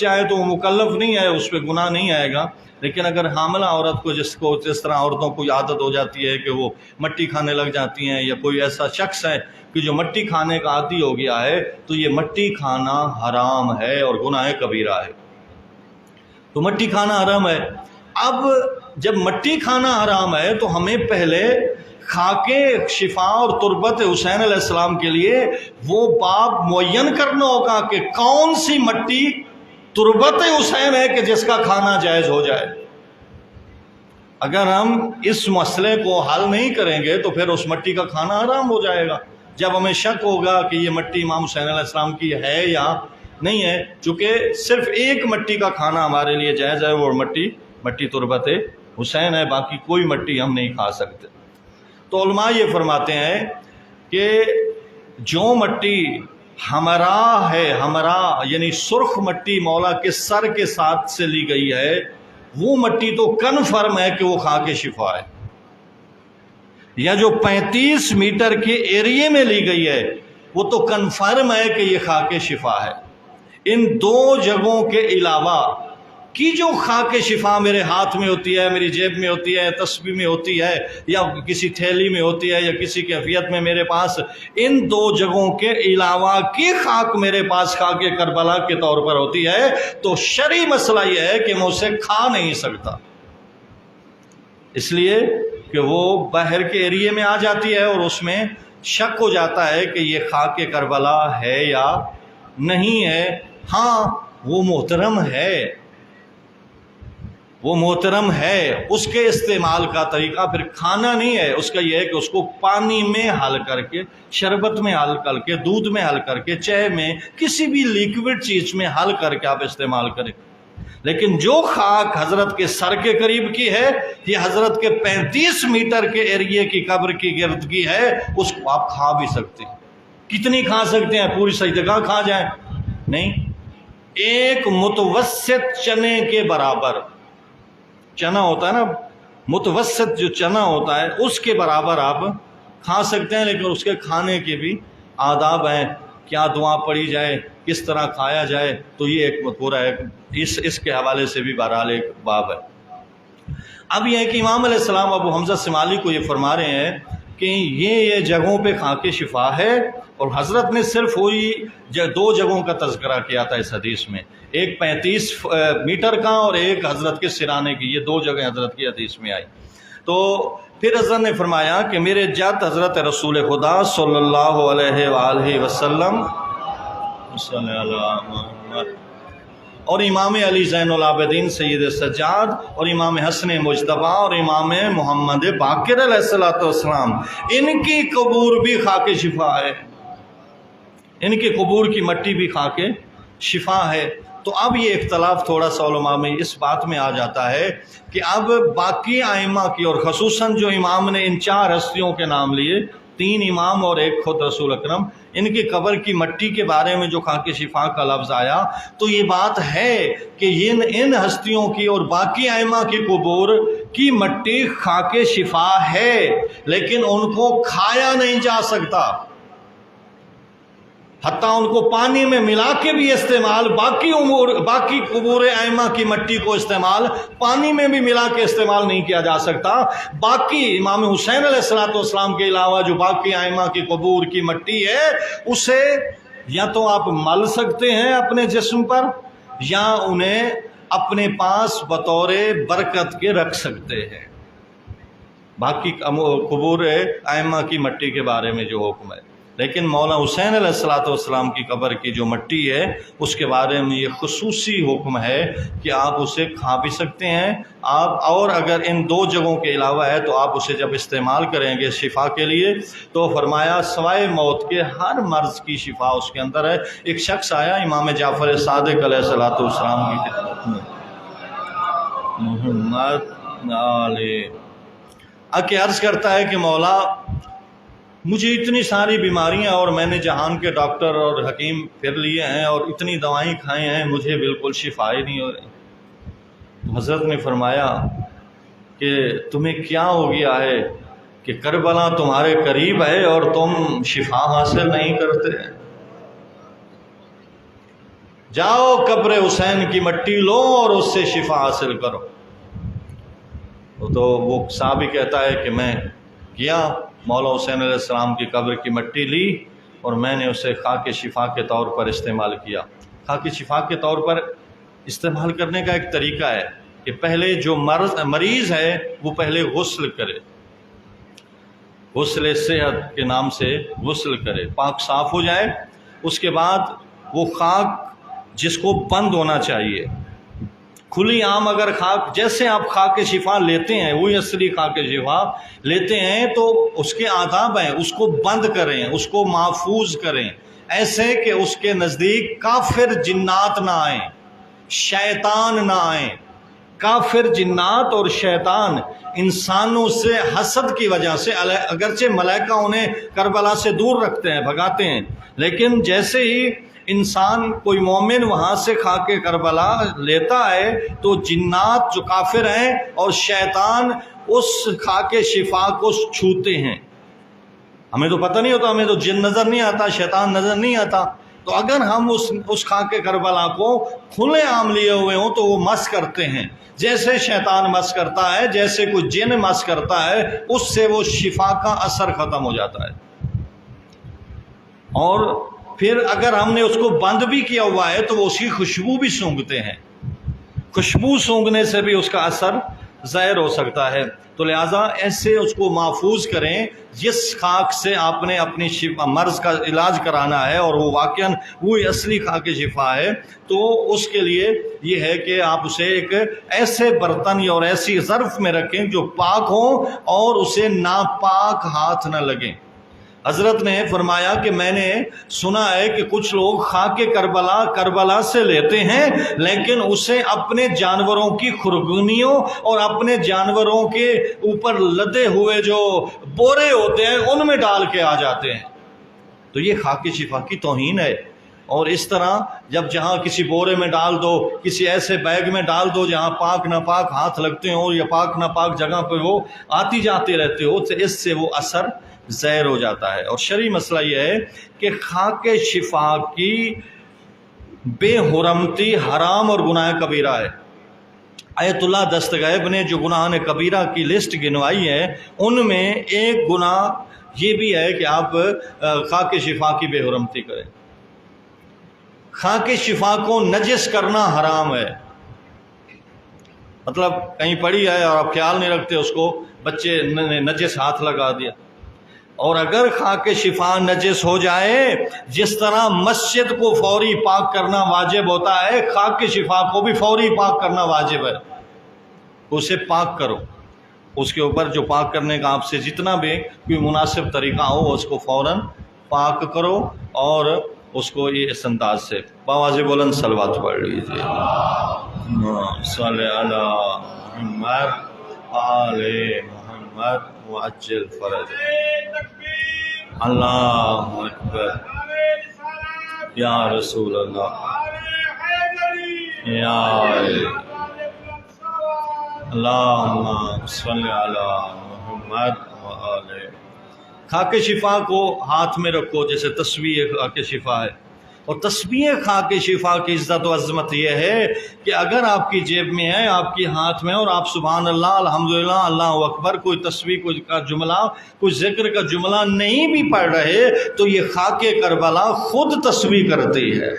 ہے تو وہ مکلف نہیں ہے، اس پہ گناہ نہیں آئے گا، لیکن اگر حاملہ عورت کو جس طرح عورتوں کو عادت ہو جاتی ہے کہ وہ مٹی کھانے لگ جاتی ہیں، یا کوئی ایسا شخص ہے کہ جو مٹی کھانے کا عادی ہو گیا ہے، تو یہ مٹی کھانا حرام ہے اور گناہ کبیرہ ہے۔ تو مٹی کھانا حرام ہے۔ اب جب مٹی کھانا حرام ہے تو ہمیں پہلے خاک شفا اور تربت حسین علیہ السلام کے لیے وہ باب معین کرنا ہوگا کہ کون سی مٹی تربت حسین ہے کہ جس کا کھانا جائز ہو جائے۔ اگر ہم اس مسئلے کو حل نہیں کریں گے تو پھر اس مٹی کا کھانا حرام ہو جائے گا۔ جب ہمیں شک ہوگا کہ یہ مٹی امام حسین علیہ السلام کی ہے یا نہیں ہے، چونکہ صرف ایک مٹی کا کھانا ہمارے لیے جائز ہے، وہ مٹی تربت حسین ہے، باقی کوئی مٹی ہم نہیں کھا سکتے۔ تو علماء یہ فرماتے ہیں کہ جو مٹی ہمراہ ہے، ہمراہ یعنی سرخ مٹی مولا کے سر کے ساتھ سے لی گئی ہے، وہ مٹی تو کنفرم ہے کہ وہ خاک شفا ہے، یا جو 35 میٹر کے ایریے میں لی گئی ہے وہ تو کنفرم ہے کہ یہ خاک شفا ہے۔ ان دو جگہوں کے علاوہ کی جو خاک شفا میرے ہاتھ میں ہوتی ہے، میری جیب میں ہوتی ہے، تسبیح میں ہوتی ہے، یا کسی تھیلی میں ہوتی ہے، یا کسی کیفیت میں میرے پاس، ان دو جگہوں کے علاوہ کی خاک میرے پاس خاک کربلا کے طور پر ہوتی ہے، تو شرعی مسئلہ یہ ہے کہ میں اسے کھا نہیں سکتا، اس لیے کہ وہ باہر کے ایریے میں آ جاتی ہے اور اس میں شک ہو جاتا ہے کہ یہ خاک کربلا ہے یا نہیں ہے۔ ہاں وہ محترم ہے، وہ محترم ہے، اس کے استعمال کا طریقہ پھر کھانا نہیں ہے، اس کا یہ ہے کہ اس کو پانی میں حل کر کے، شربت میں حل کر کے، دودھ میں حل کر کے، چائے میں، کسی بھی لیکوڈ چیز میں حل کر کے آپ استعمال کریں۔ لیکن جو خاک حضرت کے سر کے قریب کی ہے، یہ حضرت کے 35 میٹر کے ایریے کی قبر کی گرد کی ہے، اس کو آپ کھا بھی سکتے ہیں۔ کتنی کھا سکتے ہیں؟ پوری سجدگاہ کھا جائیں؟ نہیں، ایک متوسط چنے کے برابر، چنا ہوتا ہے نا، متوسط جو چنا ہوتا ہے اس کے برابر آپ کھا سکتے ہیں، لیکن اس کے کھانے کے بھی آداب ہیں، کیا دعا پڑھی جائے، کس طرح کھایا جائے، تو یہ ایک پورا ہے، اس کے حوالے سے بھی بہرحال ایک باب ہے۔ اب یہ ہے کہ امام علیہ السلام ابو حمزہ سمالی کو یہ فرما رہے ہیں کہ یہ جگہوں پہ کھا کے شفا ہے، اور حضرت نے صرف وہی 2 جگہوں کا تذکرہ کیا تھا اس حدیث میں، ایک 35 میٹر کا اور ایک حضرت کے سرانے کی، یہ 2 جگہیں حضرت کی حدیث میں آئی۔ تو پھر حضرت نے فرمایا کہ میرے جد حضرت رسول خدا صلی اللہ علیہ وآلہ وسلم صلی اللہ محمد اور امام علی زین العابدین سید سجاد اور امام حسن مجتبیٰ اور امام محمد باقر علیہ السلام، ان کی قبور بھی خاک شفا ہے، ان کے قبور کی مٹی بھی خاک شفا ہے۔ تو اب یہ اختلاف تھوڑا سا علماء میں اس بات میں آ جاتا ہے کہ اب باقی ائمہ کی، اور خصوصاً جو امام نے ان 4 ہستیوں کے نام لیے، 3 امام اور ایک خود رسول اکرم، ان کی قبر کی مٹی کے بارے میں جو خاک شفا کا لفظ آیا، تو یہ بات ہے کہ ان ہستیوں کی اور باقی ائمہ کی قبور کی مٹی خاک شفا ہے، لیکن ان کو کھایا نہیں جا سکتا، حتیٰ ان کو پانی میں ملا کے بھی استعمال، باقی قبور ائمہ کی مٹی کو استعمال پانی میں بھی ملا کے استعمال نہیں کیا جا سکتا۔ باقی امام حسین علیہ السلام کے علاوہ جو باقی ائمہ کی قبور کی مٹی ہے، اسے یا تو آپ مل سکتے ہیں اپنے جسم پر، یا انہیں اپنے پاس بطور برکت کے رکھ سکتے ہیں۔ باقی قبور ائمہ کی مٹی کے بارے میں جو حکم ہے، لیکن مولا حسین علیہ السلام کی قبر کی جو مٹی ہے اس کے بارے میں یہ خصوصی حکم ہے کہ آپ اسے کھا بھی سکتے ہیں آپ، اور اگر ان 2 جگہوں کے علاوہ ہے تو آپ اسے جب استعمال کریں گے شفا کے لیے، تو فرمایا سوائے موت کے ہر مرض کی شفا اس کے اندر ہے۔ ایک شخص آیا امام جعفر صادق علیہ السلام کی خدمت میں، محمد علیہ عرض کرتا ہے کہ مولا مجھے اتنی ساری بیماریاں، اور میں نے جہان کے ڈاکٹر اور حکیم پھر لیے ہیں اور اتنی دوائیں کھائے ہیں، مجھے بالکل شفا ہی نہیں ہو رہی۔ حضرت نے فرمایا کہ تمہیں کیا ہو گیا ہے کہ کربلا تمہارے قریب ہے اور تم شفا حاصل نہیں کرتے؟ جاؤ قبر حسین کی مٹی لو اور اس سے شفا حاصل کرو۔ تو وہ صحابی کہتا ہے کہ میں گیا، مولا حسین علیہ السلام کی قبر کی مٹی لی اور میں نے اسے خاک شفا کے طور پر استعمال کیا۔ خاک شفا کے طور پر استعمال کرنے کا ایک طریقہ ہے کہ پہلے جو مریض ہے وہ پہلے غسل کرے، غسل صحت کے نام سے غسل کرے، پاک صاف ہو جائے، اس کے بعد وہ خاک جس کو بند ہونا چاہیے، کھلی عام اگر خاک، جیسے آپ خاک شفا لیتے ہیں وہی اصلی خاک شفا لیتے ہیں، تو اس کے آداب ہیں، اس کو بند کریں، اس کو محفوظ کریں، ایسے کہ اس کے نزدیک کافر جنات نہ آئیں، شیطان نہ آئیں۔ کافر جنات اور شیطان انسانوں سے حسد کی وجہ سے، اگرچہ ملائکہ انہیں کربلا سے دور رکھتے ہیں، بھگاتے ہیں، لیکن جیسے ہی انسان کوئی مومن وہاں سے خاک کربلا لیتا ہے تو جنات جو کافر ہیں اور شیطان اس خاک شفا کو چھوتے ہیں۔ ہمیں تو پتہ نہیں ہوتا، ہمیں تو جن نظر نہیں آتا، شیطان نظر نہیں آتا، تو اگر ہم اس خاک کربلا کو کھلے عام لیے ہوئے ہوں تو وہ مس کرتے ہیں، جیسے شیطان مس کرتا ہے، جیسے کوئی جن مس کرتا ہے، اس سے وہ شفا کا اثر ختم ہو جاتا ہے۔ اور پھر اگر ہم نے اس کو بند بھی کیا ہوا ہے تو وہ اس کی خوشبو بھی سونگھتے ہیں، خوشبو سونگھنے سے بھی اس کا اثر ظاہر ہو سکتا ہے۔ تو لہٰذا ایسے اس کو محفوظ کریں، جس خاک سے آپ نے اپنی مرض کا علاج کرانا ہے اور وہ واقعاً وہی اصلی خاک شفا ہے، تو اس کے لیے یہ ہے کہ آپ اسے ایک ایسے برتن یا اور ایسی ظرف میں رکھیں جو پاک ہوں اور اسے ناپاک ہاتھ نہ لگیں۔ حضرت نے فرمایا کہ میں نے سنا ہے کہ کچھ لوگ خاک کربلا سے لیتے ہیں، لیکن اسے اپنے جانوروں کی خرگونیوں اور اپنے جانوروں کے اوپر لدے ہوئے جو بورے ہوتے ہیں ان میں ڈال کے آ جاتے ہیں۔ تو یہ خاک شفا کی توہین ہے۔ اور اس طرح جب جہاں کسی بورے میں ڈال دو، کسی ایسے بیگ میں ڈال دو جہاں پاک ناپاک ہاتھ لگتے ہوں یا پاک ناپاک جگہ پہ وہ آتی جاتے رہتے ہو، تو اس سے وہ اثر زہر ہو جاتا ہے۔ اور شرعی مسئلہ یہ ہے کہ خاک شفا کی بے حرمتی حرام اور گناہ کبیرہ ہے۔ آیت اللہ دستغیب نے جو گناہ کبیرہ کی لسٹ گنوائی ہے، ان میں ایک گناہ یہ بھی ہے کہ آپ خاک شفا کی بے حرمتی کریں۔ خاک شفا کو نجس کرنا حرام ہے۔ مطلب کہیں پڑی ہے اور آپ خیال نہیں رکھتے، اس کو بچے نے نجس ہاتھ لگا دیا۔ اور اگر خاک شفا نجس ہو جائے، جس طرح مسجد کو فوری پاک کرنا واجب ہوتا ہے، خاک شفا کو بھی فوری پاک کرنا واجب ہے۔ اسے پاک کرو، اس کے اوپر جو پاک کرنے کا آپ سے جتنا بھی کوئی مناسب طریقہ ہو اس کو فوراً پاک کرو، اور اس کو یہ اس انداز سے باواز بلند صلوات پڑھ لیجیے۔ صلی علی محمد آل محمد وعجل فرج۔ اللہ اکبر، یا رسول اللہ، یا اللہم صلی علی محمد وآل۔ خاک شفا کو ہاتھ میں رکھو جیسے تسبیح خاک شفا ہے، اور تسبیح خاک شفا کی عزت و عظمت یہ ہے کہ اگر آپ کی جیب میں ہے، آپ کے ہاتھ میں، اور آپ سبحان اللہ، الحمدللہ، اللہ اکبر، کوئی تسبیح کا جملہ، کوئی ذکر کا جملہ نہیں بھی پڑھ رہے، تو یہ خاک کربلا خود تسبیح کرتی ہے۔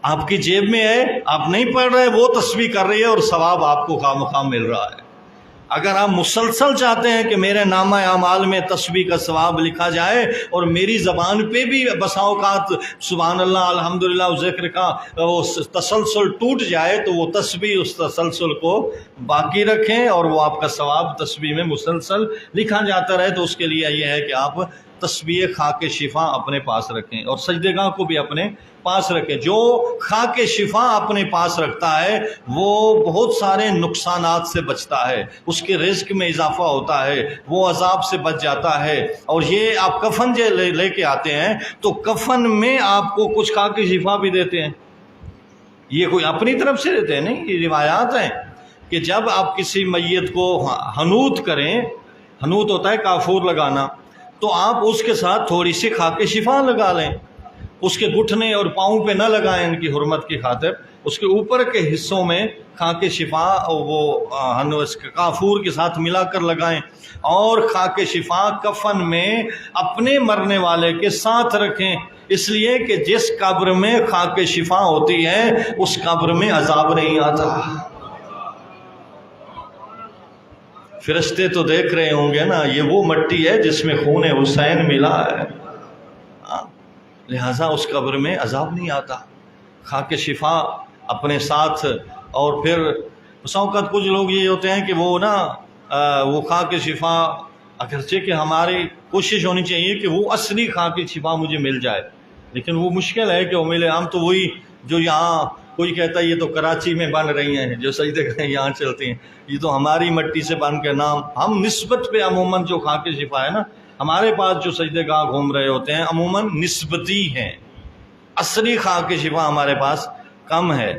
آپ کی جیب میں ہے، آپ نہیں پڑھ رہے، وہ تسبیح کر رہی ہے اور ثواب آپ کو خواہ مل رہا ہے۔ اگر آپ مسلسل چاہتے ہیں کہ میرے نامہ اعمال میں تسبیح کا ثواب لکھا جائے، اور میری زبان پہ بھی بسا اوقات سبحان اللہ، الحمدللہ ذکر کا وہ تسلسل ٹوٹ جائے، تو وہ تسبیح اس تسلسل کو باقی رکھیں، اور وہ آپ کا ثواب تسبیح میں مسلسل لکھا جاتا رہے۔ تو اس کے لیے یہ ہے کہ آپ تسبیح خاک شفا اپنے پاس رکھیں، اور سجدے گاہ کو بھی اپنے پاس رکھیں۔ جو خاک شفا اپنے پاس رکھتا ہے وہ بہت سارے نقصانات سے بچتا ہے، اس کے رزق میں اضافہ ہوتا ہے، وہ عذاب سے بچ جاتا ہے۔ اور یہ آپ کفن جو لے کے آتے ہیں، تو کفن میں آپ کو کچھ خاک شفا بھی دیتے ہیں۔ یہ کوئی اپنی طرف سے دیتے ہیں نہیں، یہ روایات ہیں کہ جب آپ کسی میت کو حنوت کریں، حنوت ہوتا ہے کافور لگانا، تو آپ اس کے ساتھ تھوڑی سی خاک شفا لگا لیں۔ اس کے گھٹنے اور پاؤں پہ نہ لگائیں ان کی حرمت کی خاطر، اس کے اوپر کے حصوں میں خاک شفا وہ کافور کے ساتھ ملا کر لگائیں، اور خاک شفا کفن میں اپنے مرنے والے کے ساتھ رکھیں، اس لیے کہ جس قبر میں خاک شفا ہوتی ہے اس قبر میں عذاب نہیں آتا۔ فرشتے تو دیکھ رہے ہوں گے نا، یہ وہ مٹی ہے جس میں خون حسین ملا ہے، لہٰذا اس قبر میں عذاب نہیں آتا۔ خاک شفا اپنے ساتھ، اور پھر بسا اوقات کچھ لوگ یہ ہوتے ہیں کہ وہ خاک شفا، اگرچہ کہ ہماری کوشش ہونی چاہیے کہ وہ اصلی خاک شفا مجھے مل جائے، لیکن وہ مشکل ہے کہ وہ ملے۔ ہم تو وہی جو یہاں کوئی کہتا ہے یہ تو کراچی میں بن رہی ہیں، جو سجدے یہاں چلتی ہیں، یہ تو ہماری مٹی سے بن کے نام، ہم نسبت پہ عموماً جو خاک شفا ہے نا، ہمارے پاس جو سجدے گاہ گھوم رہے ہوتے ہیں عموماً نسبتی ہیں، اصلی خاک شفا ہمارے پاس کم ہے۔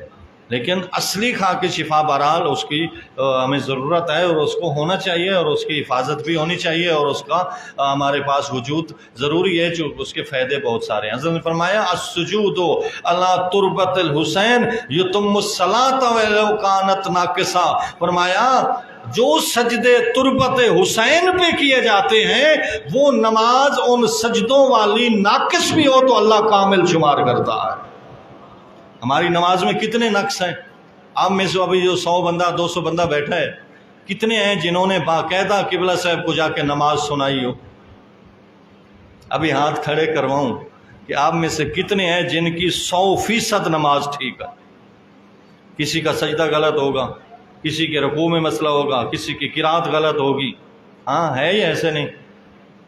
لیکن اصلی خاک شفا بہرحال اس کی ہمیں ضرورت ہے، اور اس کو ہونا چاہیے، اور اس کی حفاظت بھی ہونی چاہیے، اور اس کا ہمارے پاس وجود ضروری ہے، جو اس کے فائدے بہت سارے ہیں۔ حضرت نے فرمایا السجود علی تربت الحسین یتم الصلاۃ ولو کانت ناقصہ، فرمایا جو سجدے تربت حسین پہ کیے جاتے ہیں وہ نماز ان سجدوں والی ناقص بھی ہو تو اللہ کامل شمار کرتا ہے۔ ہماری نماز میں کتنے نقص ہیں؟ آپ میں سے ابھی جو 100 بندہ 200 بندہ بیٹھا ہے، کتنے ہیں جنہوں نے باقاعدہ قبلہ صاحب کو جا کے نماز سنائی ہو؟ ابھی ہاتھ کھڑے کرواؤں کہ آپ میں سے کتنے ہیں جن کی 100% نماز ٹھیک ہے؟ کسی کا سجدہ غلط ہوگا، کسی کے رکوع میں مسئلہ ہوگا، کسی کی قرات غلط ہوگی، ہاں ہے یہ ایسے نہیں؟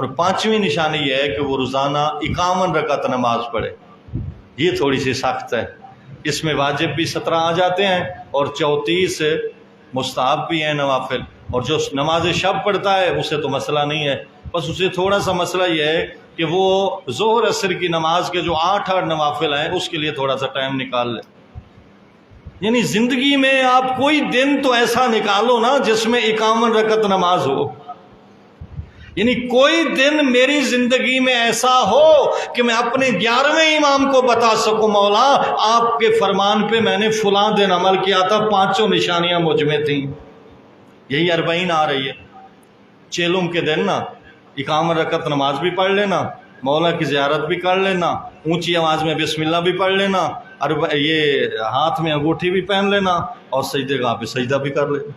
اور پانچویں نشانی یہ ہے کہ وہ روزانہ 51 رکعت نماز پڑھے. یہ تھوڑی سی سخت ہے، اس میں واجب بھی 17 آ جاتے ہیں اور 34 مستحب بھی ہیں نوافل. اور جو نماز شب پڑھتا ہے اسے تو مسئلہ نہیں ہے، بس اسے تھوڑا سا مسئلہ یہ ہے کہ وہ ظہر عصر کی نماز کے جو 8 نوافل ہیں اس کے لیے تھوڑا سا ٹائم نکال لے. یعنی زندگی میں آپ کوئی دن تو ایسا نکالو نا جس میں 51 رکعت نماز ہو. یعنی کوئی دن میری زندگی میں ایسا ہو کہ میں اپنے 11ویں امام کو بتا سکوں مولا آپ کے فرمان پہ میں نے فلاں دن عمل کیا تھا، 5 نشانیاں مجھ میں تھیں. یہی 40 آ رہی ہے. چیلم کے دن نا 51 رکعت نماز بھی پڑھ لینا، مولا کی زیارت بھی کر لینا، اونچی آواز میں بسم اللہ بھی پڑھ لینا، اور یہ ہاتھ میں انگوٹھی بھی پہن لینا اور سجدے گاہ پہ سجدہ بھی کر لینا.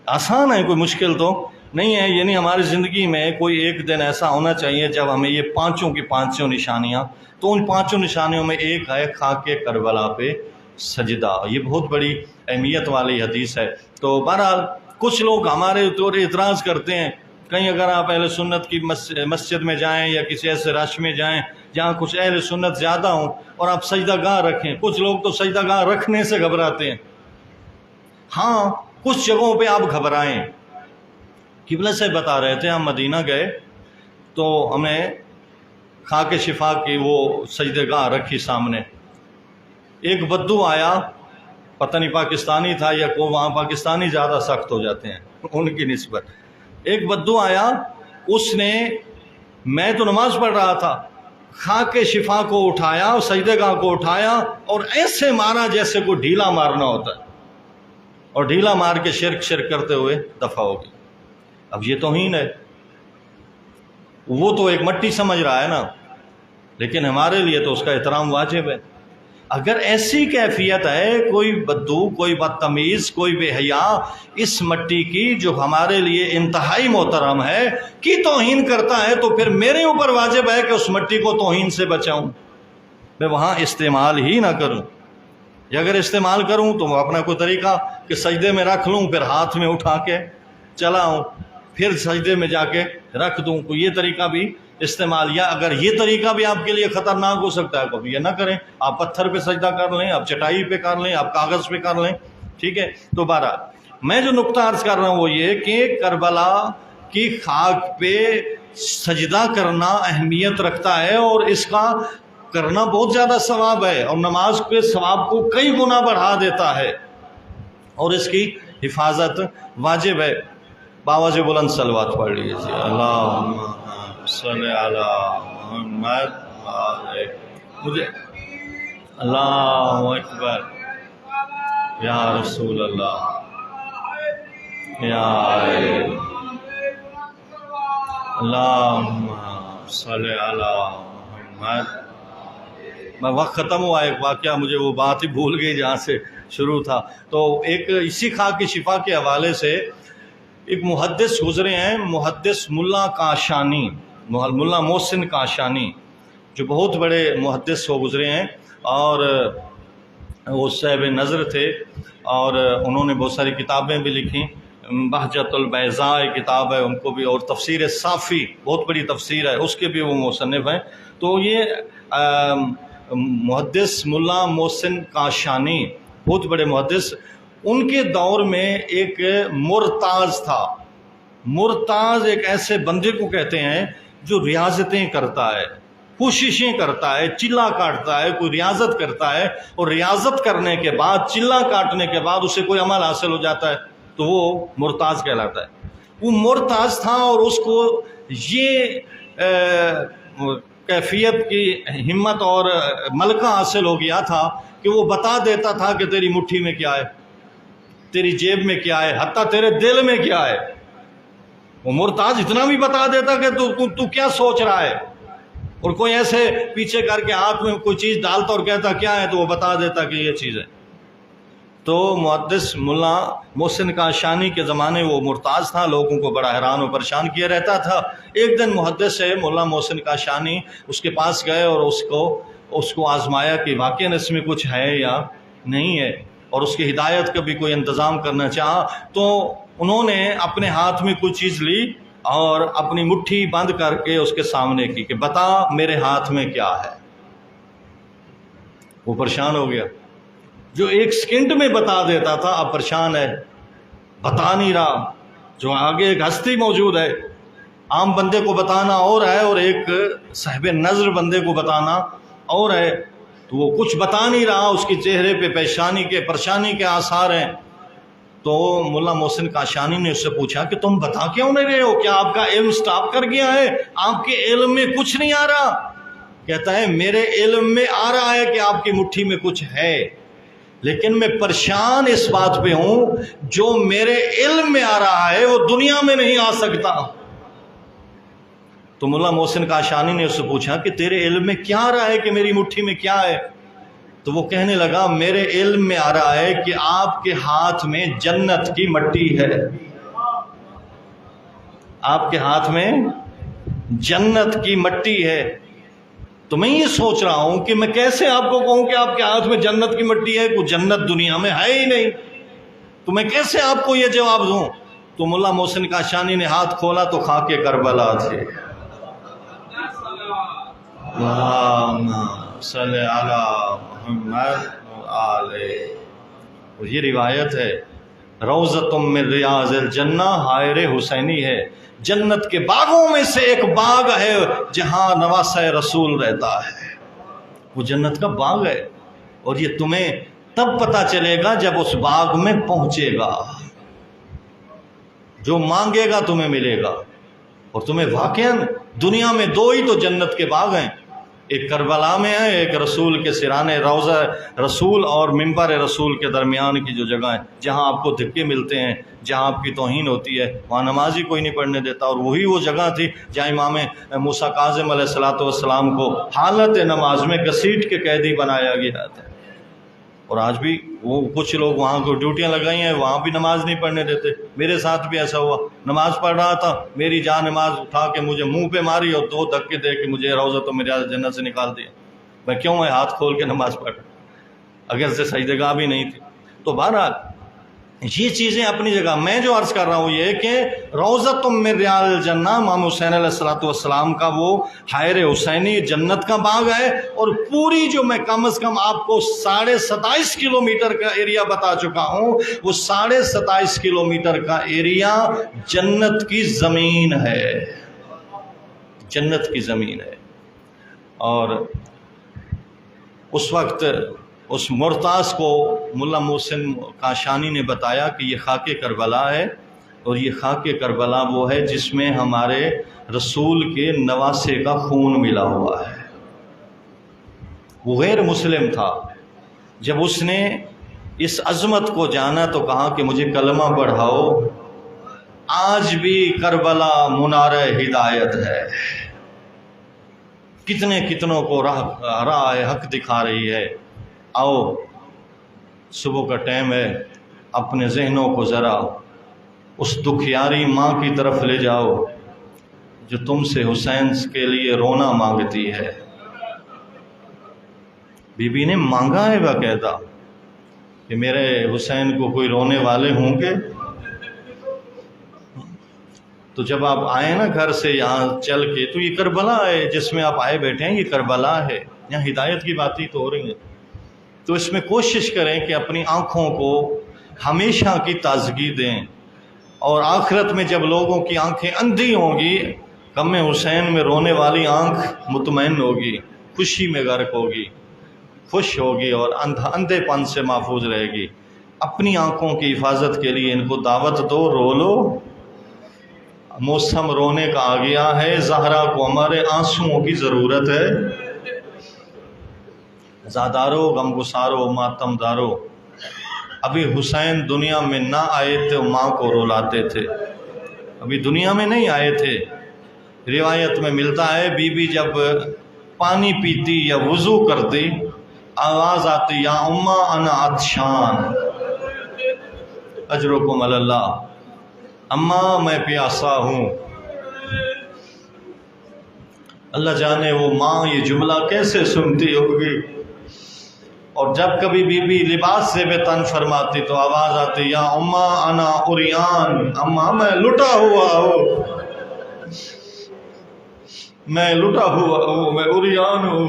آسان ہے، کوئی مشکل تو نہیں ہے. یعنی ہماری زندگی میں کوئی ایک دن ایسا ہونا چاہیے جب ہمیں یہ 5 کی 5 نشانیاں، تو ان 5 نشانیوں میں ایک ہے خاک کربلا پہ سجدہ. یہ بہت بڑی اہمیت والی حدیث ہے. تو بہرحال کچھ لوگ ہمارے طور اعتراض کرتے ہیں. کہیں اگر آپ اہل سنت کی مسجد میں جائیں یا کسی ایسے رش میں جائیں جہاں کچھ اہل سنت زیادہ ہوں اور آپ سجدہ گاہ رکھیں، کچھ لوگ تو سجدہ گاہ رکھنے سے گھبراتے ہیں. ہاں کچھ جگہوں پہ آپ گھبرائیں. قبلہ سے بتا رہے تھے، ہم مدینہ گئے تو ہمیں خاک شفا کی وہ سجدہ گاہ رکھی سامنے. ایک بدو آیا، پتہ نہیں پاکستانی تھا یا کو، وہاں پاکستانی زیادہ سخت ہو جاتے ہیں ان کی نسبت. ایک بدو آیا، اس نے، میں تو نماز پڑھ رہا تھا، خاک شفا کو اٹھایا، سجدہ گاہ کو اٹھایا اور ایسے مارا جیسے کوئی ڈھیلا مارنا ہوتا ہے، اور ڈھیلا مار کے شرک کرتے ہوئے دفع ہو گئی. اب یہ توہین ہے. وہ تو ایک مٹی سمجھ رہا ہے نا، لیکن ہمارے لیے تو اس کا احترام واجب ہے. اگر ایسی کیفیت ہے، کوئی بدو، کوئی بدتمیز، کوئی بے حیا اس مٹی کی جو ہمارے لیے انتہائی محترم ہے کی توہین کرتا ہے، تو پھر میرے اوپر واجب ہے کہ اس مٹی کو توہین سے بچاؤں، میں وہاں استعمال ہی نہ کروں. یا اگر استعمال کروں تو وہ اپنا کوئی طریقہ کہ سجدے میں رکھ لوں، پھر ہاتھ میں اٹھا کے چلا ہوں، پھر سجدے میں جا کے رکھ دوں. تو یہ طریقہ بھی استعمال، یا اگر یہ طریقہ بھی آپ کے لیے خطرناک ہو سکتا ہے تو یہ نہ کریں. آپ پتھر پہ سجدہ کر لیں، آپ چٹائی پہ کر لیں، آپ کاغذ پہ کر لیں، ٹھیک ہے. تو بہرحال میں جو نقطہ عرض کر رہا ہوں وہ یہ کہ کربلا کی خاک پہ سجدہ کرنا اہمیت رکھتا ہے، اور اس کا کرنا بہت زیادہ ثواب ہے، اور نماز کے ثواب کو کئی گنا بڑھا دیتا ہے، اور اس کی حفاظت واجب ہے. باواز بلند صلوات پڑھ لیجیے. اللہم صلی علی محمد مجھے اللہ اکبر یا رسول اللہ یا اللہم صلی علی محمد. میں وقت ختم ہوا، ایک واقعہ مجھے وہ بات ہی بھول گئی جہاں سے شروع تھا. تو ایک اسی خاک کی شفا کے حوالے سے ایک محدث گزرے ہیں، محدث ملا کاشانی، ملا محسن کاشانی، جو بہت بڑے محدث وہ گزرے ہیں، اور وہ صاحب نظر تھے، اور انہوں نے بہت ساری کتابیں بھی لکھیں. بہجت البیضاء کتاب ہے ان کو بھی، اور تفسیر صافی بہت بڑی تفسیر ہے، اس کے بھی وہ مصنف ہیں. تو یہ محدث ملا محسن کاشانی بہت بڑے محدث، ان کے دور میں ایک مرتاز تھا. مرتاز ایک ایسے بندے کو کہتے ہیں جو ریاضتیں کرتا ہے، کوششیں کرتا ہے، چلا کاٹتا ہے، کوئی ریاضت کرتا ہے، اور ریاضت کرنے کے بعد، چلا کاٹنے کے بعد اسے کوئی عمل حاصل ہو جاتا ہے تو وہ مرتاز کہلاتا ہے. وہ مرتاز تھا، اور اس کو یہ کیفیت کی ہمت اور ملکہ حاصل ہو گیا تھا کہ وہ بتا دیتا تھا کہ تیری مٹھی میں کیا ہے، تیری جیب میں کیا ہے، حتیٰ تیرے دل میں کیا ہے. وہ مرتاز اتنا بھی بتا دیتا کہ تو کیا سوچ رہا ہے، اور کوئی ایسے پیچھے کر کے ہاتھ میں کوئی چیز ڈالتا اور کہتا کیا ہے تو وہ بتا دیتا کہ یہ چیز ہے. تو محدث ملا محسن کاشانی کے زمانے وہ مرتاز تھا، لوگوں کو بڑا حیران و پریشان کیے رہتا تھا. ایک دن محدث ہے ملا محسن کاشانی اس کے پاس گئے اور اس کو آزمایا کہ واقعاً اس میں کچھ ہے یا نہیں ہے، اور اس کی ہدایت کا بھی کوئی انتظام کرنا چاہا. تو انہوں نے اپنے ہاتھ میں کوئی چیز لی اور اپنی مٹھی بند کر کے اس کے سامنے کی کہ بتا میرے ہاتھ میں کیا ہے۔ وہ پریشان ہو گیا، جو ایک سیکنڈ میں بتا دیتا تھا اب پریشان ہے، بتا نہیں رہا۔ جو آگے ایک ہستی موجود ہے، عام بندے کو بتانا اور ہے اور ایک صاحب نظر بندے کو بتانا اور ہے، تو وہ کچھ بتا نہیں رہا، اس کی چہرے پہ پریشانی کے آثار ہیں۔ تو ملا محسن کاشانی نے اس سے پوچھا کہ تم بتا کیوں نہیں رہے ہو؟ کیا آپ کا علم سٹاپ کر گیا ہے؟ آپ کے علم میں کچھ نہیں آ رہا؟ کہتا ہے میرے علم میں آ رہا ہے کہ آپ کی مٹھی میں کچھ ہے، لیکن میں پریشان اس بات پہ ہوں جو میرے علم میں آ رہا ہے وہ دنیا میں نہیں آ سکتا۔ تو ملا محسن کاشانی نے اس سے پوچھا کہ تیرے علم میں کیا آ رہا ہے کہ میری مٹھی میں کیا ہے؟ تو وہ کہنے لگا میرے علم میں آ رہا ہے کہ آپ کے ہاتھ میں جنت کی مٹی ہے، آپ کے ہاتھ میں جنت کی مٹی ہے۔ تو میں یہ سوچ رہا ہوں کہ میں کیسے آپ کو کہوں کہ آپ کے ہاتھ میں جنت کی مٹی ہے، کوئی جنت دنیا میں ہے ہی نہیں، تو میں کیسے آپ کو یہ جواب دوں؟ تو ملا محسن کاشانی نے ہاتھ کھولا تو خاک کربلا تھے۔ اللہم صلی علی محمد وآلہ۔ اور یہ روایت ہے روضۃ من ریاض الجنہ، حائر حسینی ہے، جنت کے باغوں میں سے ایک باغ ہے جہاں نواسہ رسول رہتا ہے، وہ جنت کا باغ ہے۔ اور یہ تمہیں تب پتہ چلے گا جب اس باغ میں پہنچے گا، جو مانگے گا تمہیں ملے گا۔ اور تمہیں واقعاً دنیا میں دو ہی تو جنت کے باغ ہیں، ایک کربلا میں ہے، ایک رسول کے سرانے روضہ رسول اور منبر رسول کے درمیان کی جو جگہ ہے، جہاں آپ کو دھکے ملتے ہیں، جہاں آپ کی توہین ہوتی ہے، وہاں نماز ہی کوئی نہیں پڑھنے دیتا۔ اور وہی وہ جگہ تھی جہاں امام موسیٰ کاظم علیہ السلام کو حالت نماز میں گھسیٹ کے قیدی بنایا گیا تھا۔ اور آج بھی وہ کچھ لوگ وہاں کو ڈیوٹیاں لگائی ہیں، وہاں بھی نماز نہیں پڑھنے دیتے۔ میرے ساتھ بھی ایسا ہوا، نماز پڑھ رہا تھا، میری جان نماز اٹھا کے مجھے منہ پہ ماری اور دو دھکے دے کے مجھے روضۃ من ریاض الجنہ سے نکال دیا۔ میں کیوں ہے ہاتھ کھول کے نماز پڑھ، اگر سے سجدہ گاہ بھی نہیں تھی۔ تو بہرحال یہ چیزیں اپنی جگہ، میں جو عرض کر رہا ہوں یہ کہ روضۃ من ریاض الجنہ امام حسین علیہ السلام کا وہ حائر حسینی جنت کا باغ ہے۔ اور پوری جو میں کم از کم آپ کو 27.5 کلومیٹر کا ایریا بتا چکا ہوں، وہ 27.5 کلومیٹر کا ایریا جنت کی زمین ہے، جنت کی زمین ہے۔ اور اس وقت اس مرتاض کو ملا محسن کاشانی نے بتایا کہ یہ خاک کربلا ہے، اور یہ خاک کربلا وہ ہے جس میں ہمارے رسول کے نواسے کا خون ملا ہوا ہے۔ وہ غیر مسلم تھا، جب اس نے اس عظمت کو جانا تو کہا کہ مجھے کلمہ پڑھاؤ۔ آج بھی کربلا منار ہدایت ہے، کتنوں کو راہ حق دکھا رہی ہے۔ آؤ صبح کا ٹائم ہے، اپنے ذہنوں کو ذرا اس دکھیاری ماں کی طرف لے جاؤ جو تم سے حسین کے لیے رونا مانگتی ہے۔ بی بی نے مانگا ہے باقاعدہ کہ میرے حسین کو کوئی رونے والے ہوں گے۔ تو جب آپ آئے نا گھر سے یہاں چل کے، تو یہ کربلا ہے جس میں آپ آئے بیٹھے ہیں، یہ کربلا ہے، یہاں ہدایت کی باتیں تو ہو رہی ہیں۔ تو اس میں کوشش کریں کہ اپنی آنکھوں کو ہمیشہ کی تازگی دیں، اور آخرت میں جب لوگوں کی آنکھیں اندھی ہوں گی، غم حسین میں رونے والی آنکھ مطمئن ہوگی، خوشی میں غرق ہوگی، خوش ہوگی اور اندھے پن سے محفوظ رہے گی۔ اپنی آنکھوں کی حفاظت کے لیے ان کو دعوت دو، رو لو، موسم رونے کا آ گیا ہے، زہرا کو ہمارے آنسوؤں کی ضرورت ہے۔ زادارو غم گسارو ماتم دارو، ابھی حسین دنیا میں نہ آئے تھے، ماں کو رلاتے تھے، ابھی دنیا میں نہیں آئے تھے۔ روایت میں ملتا ہے بی بی جب پانی پیتی یا وضو کرتی، آواز آتی یا اماں انا عطشان اجرکم علی اللہ، اماں میں پیاسا ہوں۔ اللہ جانے وہ ماں یہ جملہ کیسے سنتی ہوگی۔ اور جب کبھی بی بی لباس سے بے تن فرماتی تو آواز آتی یا اماں انا عریان، اماں میں لٹا ہوا ہوں۔ میں لٹا ہوا ہوں، میں عریان ہوں۔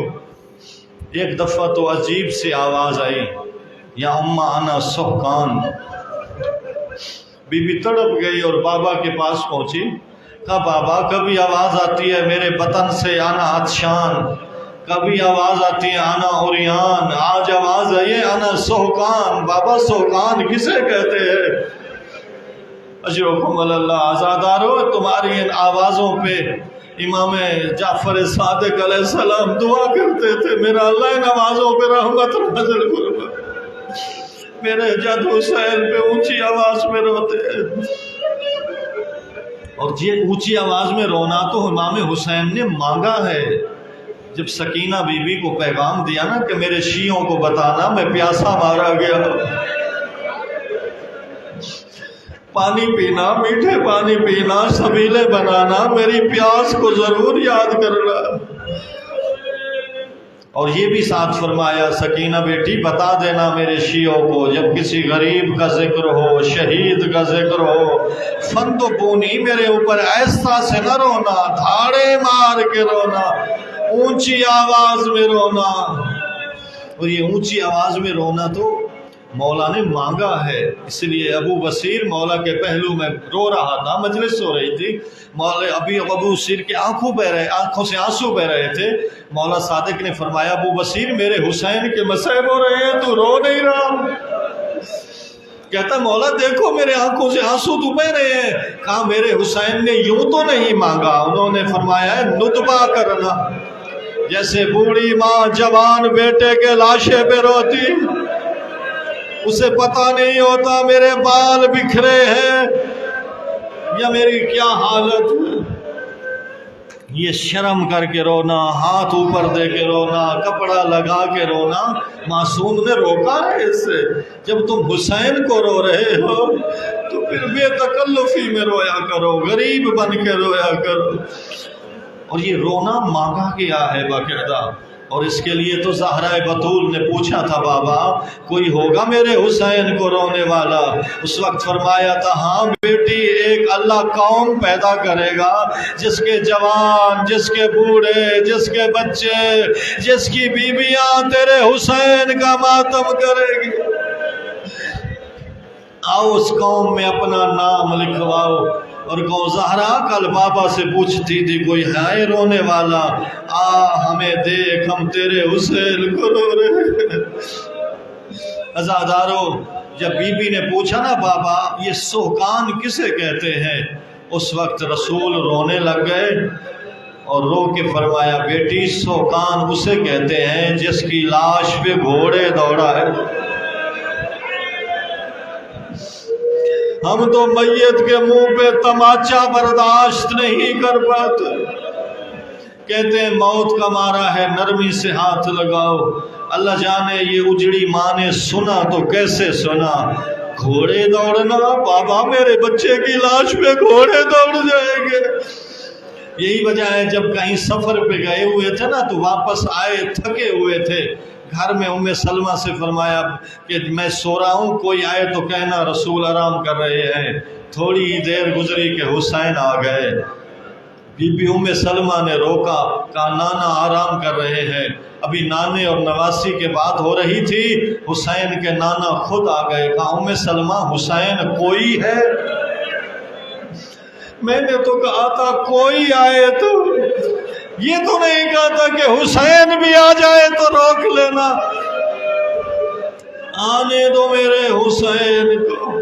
ایک دفعہ تو عجیب سی آواز آئی، یا اماں انا سحقان۔ بی بی تڑپ گئی اور بابا کے پاس پہنچی، کہا بابا کبھی آواز آتی ہے میرے بطن سے انا عطشان، کبھی آواز آتی ہے انا عریان، آج آواز آئی ہے انا سحقان۔ بابا سحقان کسے کہتے ہیں؟ اجرکم اللہ، آزادارو تمہاری ان آوازوں پہ امام جعفر صادق علیہ السلام دعا کرتے تھے، میرا اللہ ان آوازوں پہ رحمت نازل فرما، میرے جد حسین پہ اونچی آواز میں روتے ہیں۔ اور یہ اونچی آواز میں رونا تو امام حسین نے مانگا ہے۔ جب سکینہ بی بی کو پیغام دیا نا کہ میرے شیعوں کو بتانا میں پیاسا مارا گیا، پانی پینا، میٹھے پانی پینا، سبیلے بنانا، میری پیاس کو ضرور یاد کرنا۔ اور یہ بھی ساتھ فرمایا سکینہ بیٹی بتا دینا میرے شیعوں کو، جب کسی غریب کا ذکر ہو، شہید کا ذکر ہو، فن تو پونی میرے اوپر ایسا سے نہ رونا، دھاڑے مار کے رونا، اونچی آواز میں رونا۔ اور یہ اونچی آواز میں رونا تو مولا نے مانگا ہے، اس لیے ابو بصیر مولا کے پہلو میں رو رہا تھا، مجلس ہو رہی تھی، مولا ابو بصیر کی آنکھوں سے آنسو بہ رہے تھے۔ مولا صادق نے فرمایا ابو بصیر میرے حسین کے مسائب ہو رہے ہیں، تو رو نہیں رہا؟ کہتا مولا دیکھو میرے آنکھوں سے آنسو تو بہ رہے ہیں۔ کہا میرے حسین نے یوں تو نہیں مانگا، انہوں نے فرمایا ہے ندبہ کرنا، جیسے بوڑھی ماں جوان بیٹے کے لاشے پہ روتی، اسے پتہ نہیں ہوتا میرے بال بکھرے ہیں یا میری کیا حالت ہے۔ یہ شرم کر کے رونا، ہاتھ اوپر دے کے رونا، کپڑا لگا کے رونا، معصوم نے روکا ہے اس سے۔ جب تم حسین کو رو رہے ہو تو پھر بے تکلفی میں رویا کرو، غریب بن کے رویا کرو۔ اور یہ رونا مانگا گیا ہے باقاعدہ، اور اس کے لیے تو زہرہ بطول نے پوچھا تھا بابا کوئی ہوگا میرے حسین کو رونے والا؟ اس وقت فرمایا تھا ہاں بیٹی، ایک اللہ قوم پیدا کرے گا جس کے جوان، جس کے بوڑھے، جس کے بچے، جس کی بیویاں تیرے حسین کا ماتم کرے گی۔ آؤ اس قوم میں اپنا نام لکھواؤ۔ اور کہو زہرا کل بابا سے پوچھتی تھی کوئی ہے رونے والا، ہمیں دیکھ ہم تیرے حسین کو رو رہے ہیں۔ عزادارو جب بی بی نے پوچھا نا بابا یہ سحقان کسے کہتے ہیں، اس وقت رسول رونے لگ گئے اور رو کے فرمایا بیٹی سحقان اسے کہتے ہیں جس کی لاش پہ گھوڑے دوڑا ہے۔ ہم تو میت کے منہ پہ تماچا برداشت نہیں کر پاتے، کہتے ہیں موت کا مارا ہے نرمی سے ہاتھ لگاؤ۔ اللہ جانے یہ اجڑی ماں نے سنا تو کیسے سنا، گھوڑے دوڑنا بابا میرے بچے کی لاش پہ گھوڑے دوڑ جائیں گے۔ یہی وجہ ہے جب کہیں سفر پہ گئے ہوئے تھے نا تو واپس آئے تھکے ہوئے تھے، گھر میں ام سلمہ سے فرمایا کہ میں سو رہا ہوں، کوئی آئے تو کہنا رسول آرام کر رہے ہیں۔ تھوڑی ہی دیر گزری کہ حسین آ گئے، بی بی ام سلمہ نے روکا، کہا نانا آرام کر رہے ہیں۔ ابھی نانے اور نواسی کے بات ہو رہی تھی، حسین کے نانا خود آ گئے، کہا ام سلمہ حسین کوئی ہے؟ میں نے تو کہا تھا کوئی آئے تو، یہ تو نہیں کہا تھا کہ حسین بھی آ جائے تو روک لینا، آنے دو میرے حسین کو۔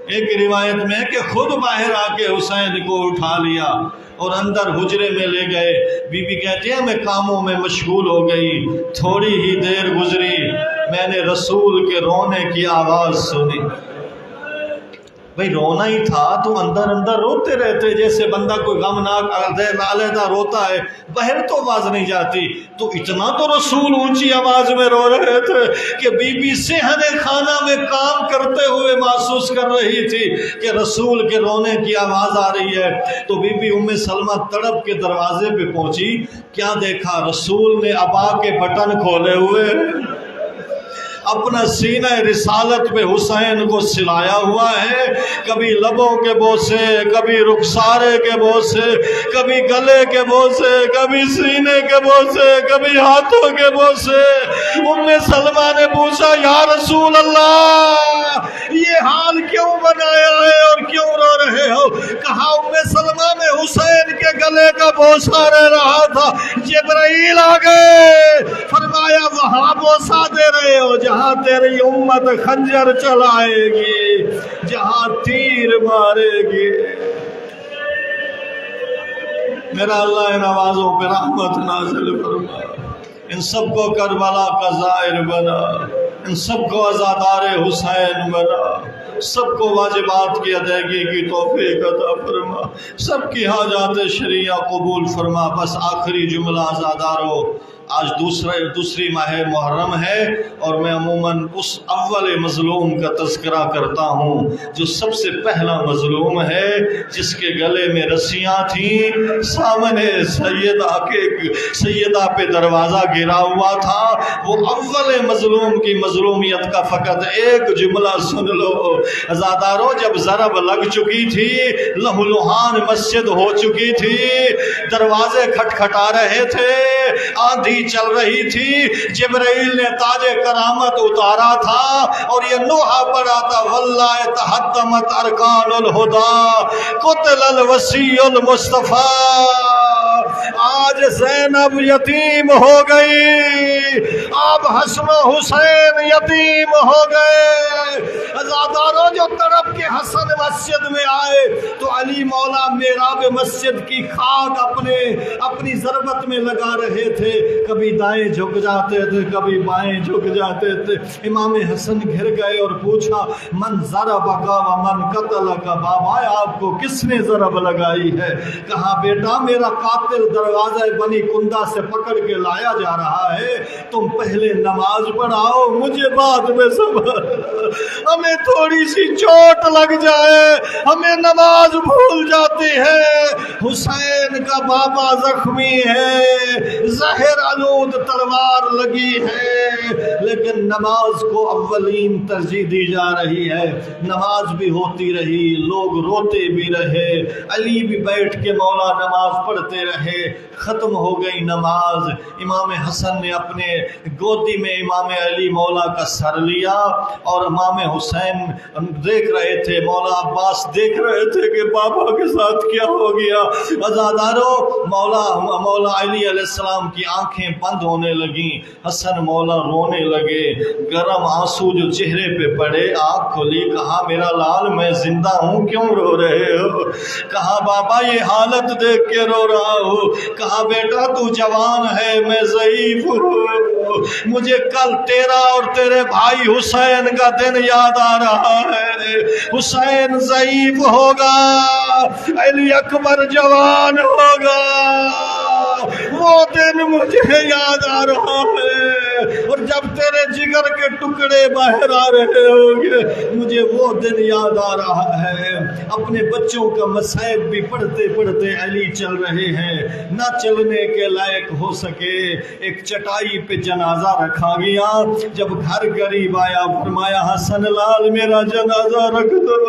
ایک روایت میں ہے کہ خود باہر آ کے حسین کو اٹھا لیا اور اندر حجرے میں لے گئے۔ بی بی کہتی ہے میں کاموں میں مشغول ہو گئی، تھوڑی ہی دیر گزری میں نے رسول کے رونے کی آواز سنی۔ بھئی رونا ہی تھا تو اندر اندر روتے رہتے، جیسے بندہ کوئی غمناک علیحدہ روتا ہے، باہر تو آواز نہیں جاتی۔ تو اتنا تو رسول اونچی آواز میں رو رہے تھے کہ بی بی صحن خانہ میں کام کرتے ہوئے محسوس کر رہی تھی کہ رسول کے رونے کی آواز آ رہی ہے۔ تو بی بی ام سلمہ تڑپ کے دروازے پہ پہنچی، کیا دیکھا رسول نے عبا کے بٹن کھولے ہوئے، اپنا سینہ رسالت پہ حسین کو سلایا ہوا ہے، کبھی لبوں کے بوسے، کبھی رخسارے کے بوسے، کبھی گلے کے بوسے، کبھی سینے کے بوسے، کبھی ہاتھوں کے بوسے۔ ام سلمہ نے پوچھا یا رسول اللہ یہ حال کیوں بنایا ہے اور کیوں رو رہے ہو؟ کہا ام سلمہ میں حسین کے گلے کا بوسہ رہ رہا تھا، جبرائیل آ گئے، فرمایا وہاں بوسہ دے رہے ہو جہاں تیری امت خنجر چلائے گی، جہاں تیر مارے گی۔ میرا اللہ ان آوازوں پہ رحمت نازل فرما، ان سب کو کربلا کا زائر بنا، ان سب کو عزادار حسین بنا، سب کو واجبات کی ادائیگی کی توفیق عطا فرما، سب کی حاجات شرعیہ قبول فرما۔ بس آخری جملہ عزادارو، آج دوسری ماہ محرم ہے اور میں عموماً اس اول مظلوم کا تذکرہ کرتا ہوں جو سب سے پہلا مظلوم ہے، جس کے گلے میں رسیاں تھیں، سامنے سیدہ پہ دروازہ گرا ہوا تھا۔ وہ اول مظلوم کی مظلومیت کا فقط ایک جملہ سن لو۔ عزادارو، جب ضرب لگ چکی تھی، لہو لہان مسجد ہو چکی تھی، دروازے کھٹکھٹا رہے تھے، آندھی چل رہی تھی، جبرائیل نے تاج کرامت اتارا تھا اور یہ نوحہ پڑا تھا واللہ تحطمت ارکان الہدی قتل الوصی المصطفیٰ۔ آج زینب یتیم ہو گئی، اب حسن و حسین یتیم ہو گئے۔ عزاداروں، جو تڑپ کے حسن مسجد میں آئے تو علی مولا محراب مسجد کی خاک اپنی ضربت میں لگا رہے تھے، کبھی دائیں جھک جاتے تھے، کبھی بائیں جھک جاتے تھے۔ امام حسن گھر گئے اور پوچھا من ضربک و من قتلک، بابا آپ کو کس نے ضرب لگائی ہے؟ کہا بیٹا میرا قاتل دروازہ بنی کندا سے پکڑ کے لایا جا رہا ہے، تم پہلے نماز پڑھاؤ، مجھے بعد میں سنبھال۔ ہمیں تھوڑی سی چوٹ لگ جائے ہمیں نماز بھول جاتی ہے۔ حسین کا بابا زخمی ہے، زہر آلود تلوار لگی ہے، لیکن نماز کو اولین ترجیح دی جا رہی ہے۔ نماز بھی ہوتی رہی، لوگ روتے بھی رہے، علی بھی بیٹھ کے مولا نماز پڑھتے رہے، ختم ہو گئی نماز۔ امام حسن نے اپنے گودی میں امام علی مولا کا سر لیا اور امام حسین دیکھ رہے تھے، مولا عباس دیکھ رہے تھے کہ بابا کے ساتھ کیا ہو گیا۔ عزادارو، مولا علی علیہ السلام کی آنکھیں بند ہونے لگیں، حسن مولا رونے لگے، گرم آنسو جو چہرے پہ پڑے، آنکھ کھلی، کہا میرا لال میں زندہ ہوں کیوں رو رہے ہو؟ کہا بابا یہ حالت دیکھ کے رو رہا ہوں۔ کہا بیٹا تو جوان ہے، میں ضعیف ہوں، مجھے کل تیرا اور تیرے بھائی حسین کا دن یاد آ رہا ہے۔ حسین ضعیف ہوگا، علی اکبر جوان ہوگا، وہ دن مجھے یاد آ رہا ہے، اور جب تیرے جگر کے ٹکڑے باہر آ رہے ہوں گے مجھے وہ دن یاد آ رہا ہے۔ اپنے بچوں کا مصائب بھی پڑھتے پڑھتے علی چل رہے ہیں، نہ چلنے کے لائق ہو سکے، ایک چٹائی پہ جنازہ رکھا گیا۔ جب گھر قریب آیا فرمایا حسن لال میرا جنازہ رکھ دو،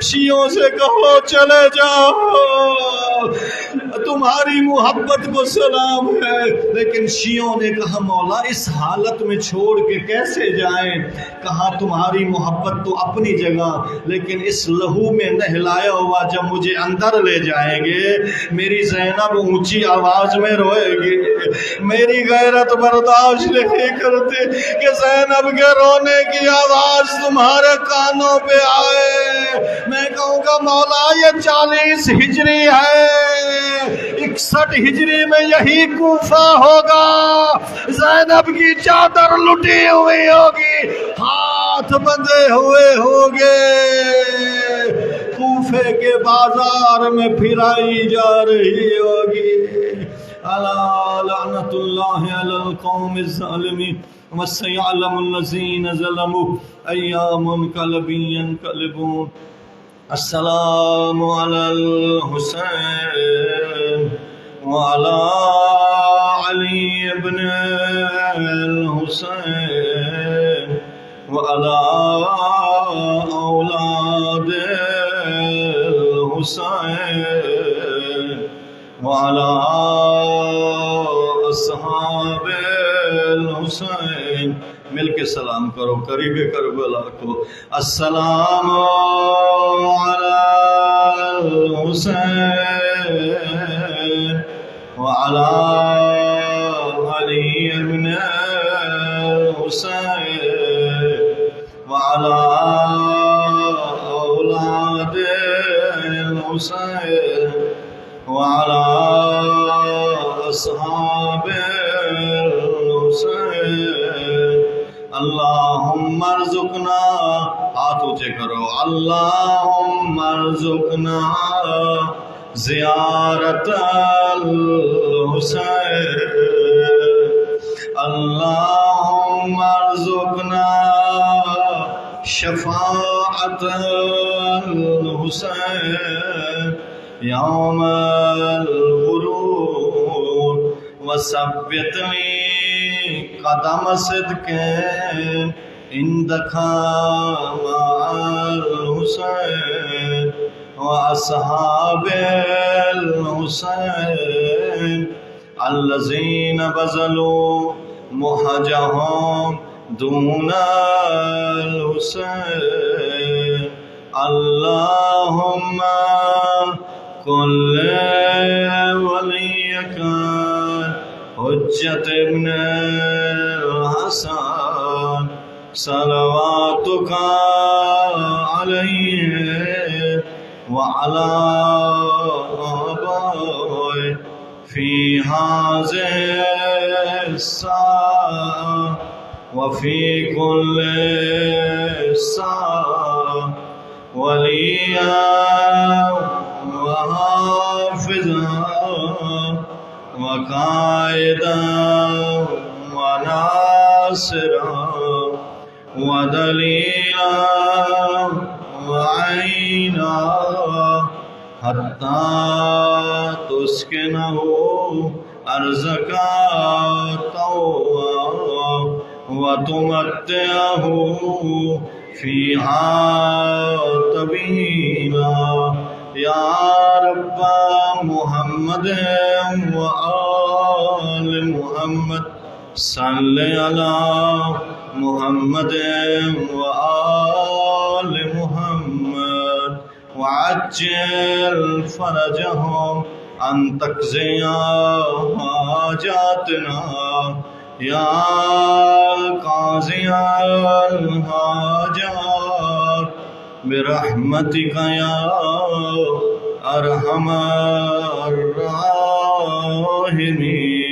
شیعوں سے کہو چلے جاؤ، تمہاری محبت کو سلام ہے۔ لیکن شیعوں نے کہا مولا اس حالت میں چھوڑ کے کیسے جائیں؟ کہا تمہاری محبت تو اپنی جگہ، لیکن اس لہو میں نہلایا ہوا جب مجھے اندر لے جائیں گے میری زینب اونچی آواز میں روئے گی، میری غیرت برداشت نہیں کرتی کہ زینب کے رونے کی آواز تمہارے کانوں پہ آئے۔ میں کہوں گا مولا یہ 40 ہجری ہے، 61 ہجری میں یہی کوفہ ہوگا، زینب کی چادر لٹی ہوئی ہوگی، ہاتھ بندھے ہوئے ہوگے، کوفے کے بازار میں پھرائی جا رہی ہوگی۔ الا لعنت اللہ علی القوم الظالمین وسيعلم الذين ظلموا أيام ينقلبون۔ السلام على الحسين وعلى علي بن الحسين وعلى أولاد الحسين وعلى أصحاب الحسين. مل کے سلام کرو قریب کربلا کو. السلام علی الحسین وعلی علی ابن الحسین وعلی اولاد الحسین وعلی اصحاب الحسین. اللہم ارزقنا، ہاتھ اونچے کرو، اللہم ارزقنا زیارت الحسین، اللہم ارزقنا شفاعت الحسین یوم الغروب وثبتنی قدم صدق عندك مع الحسين وأصحاب الحسين الذين بذلوا مهجهم دون الحسين. اللهم كل وليك حجت ابن الحسن صلواتك عليه وعلى آبائه في هذه الساعة وفي كل ساعة وليا وحافظا وقائدا وناصرا ودليلا وعينا حتى تسكنه أرزك طوعا وتمتعه فيها طويلا. يا رب محمد وآل محمد صل على محمد وآل محمد وعجل فرجهم أن تقضي حاجاتنا يا قاضي الحاجات برحمتك يا أرحم الراحمين.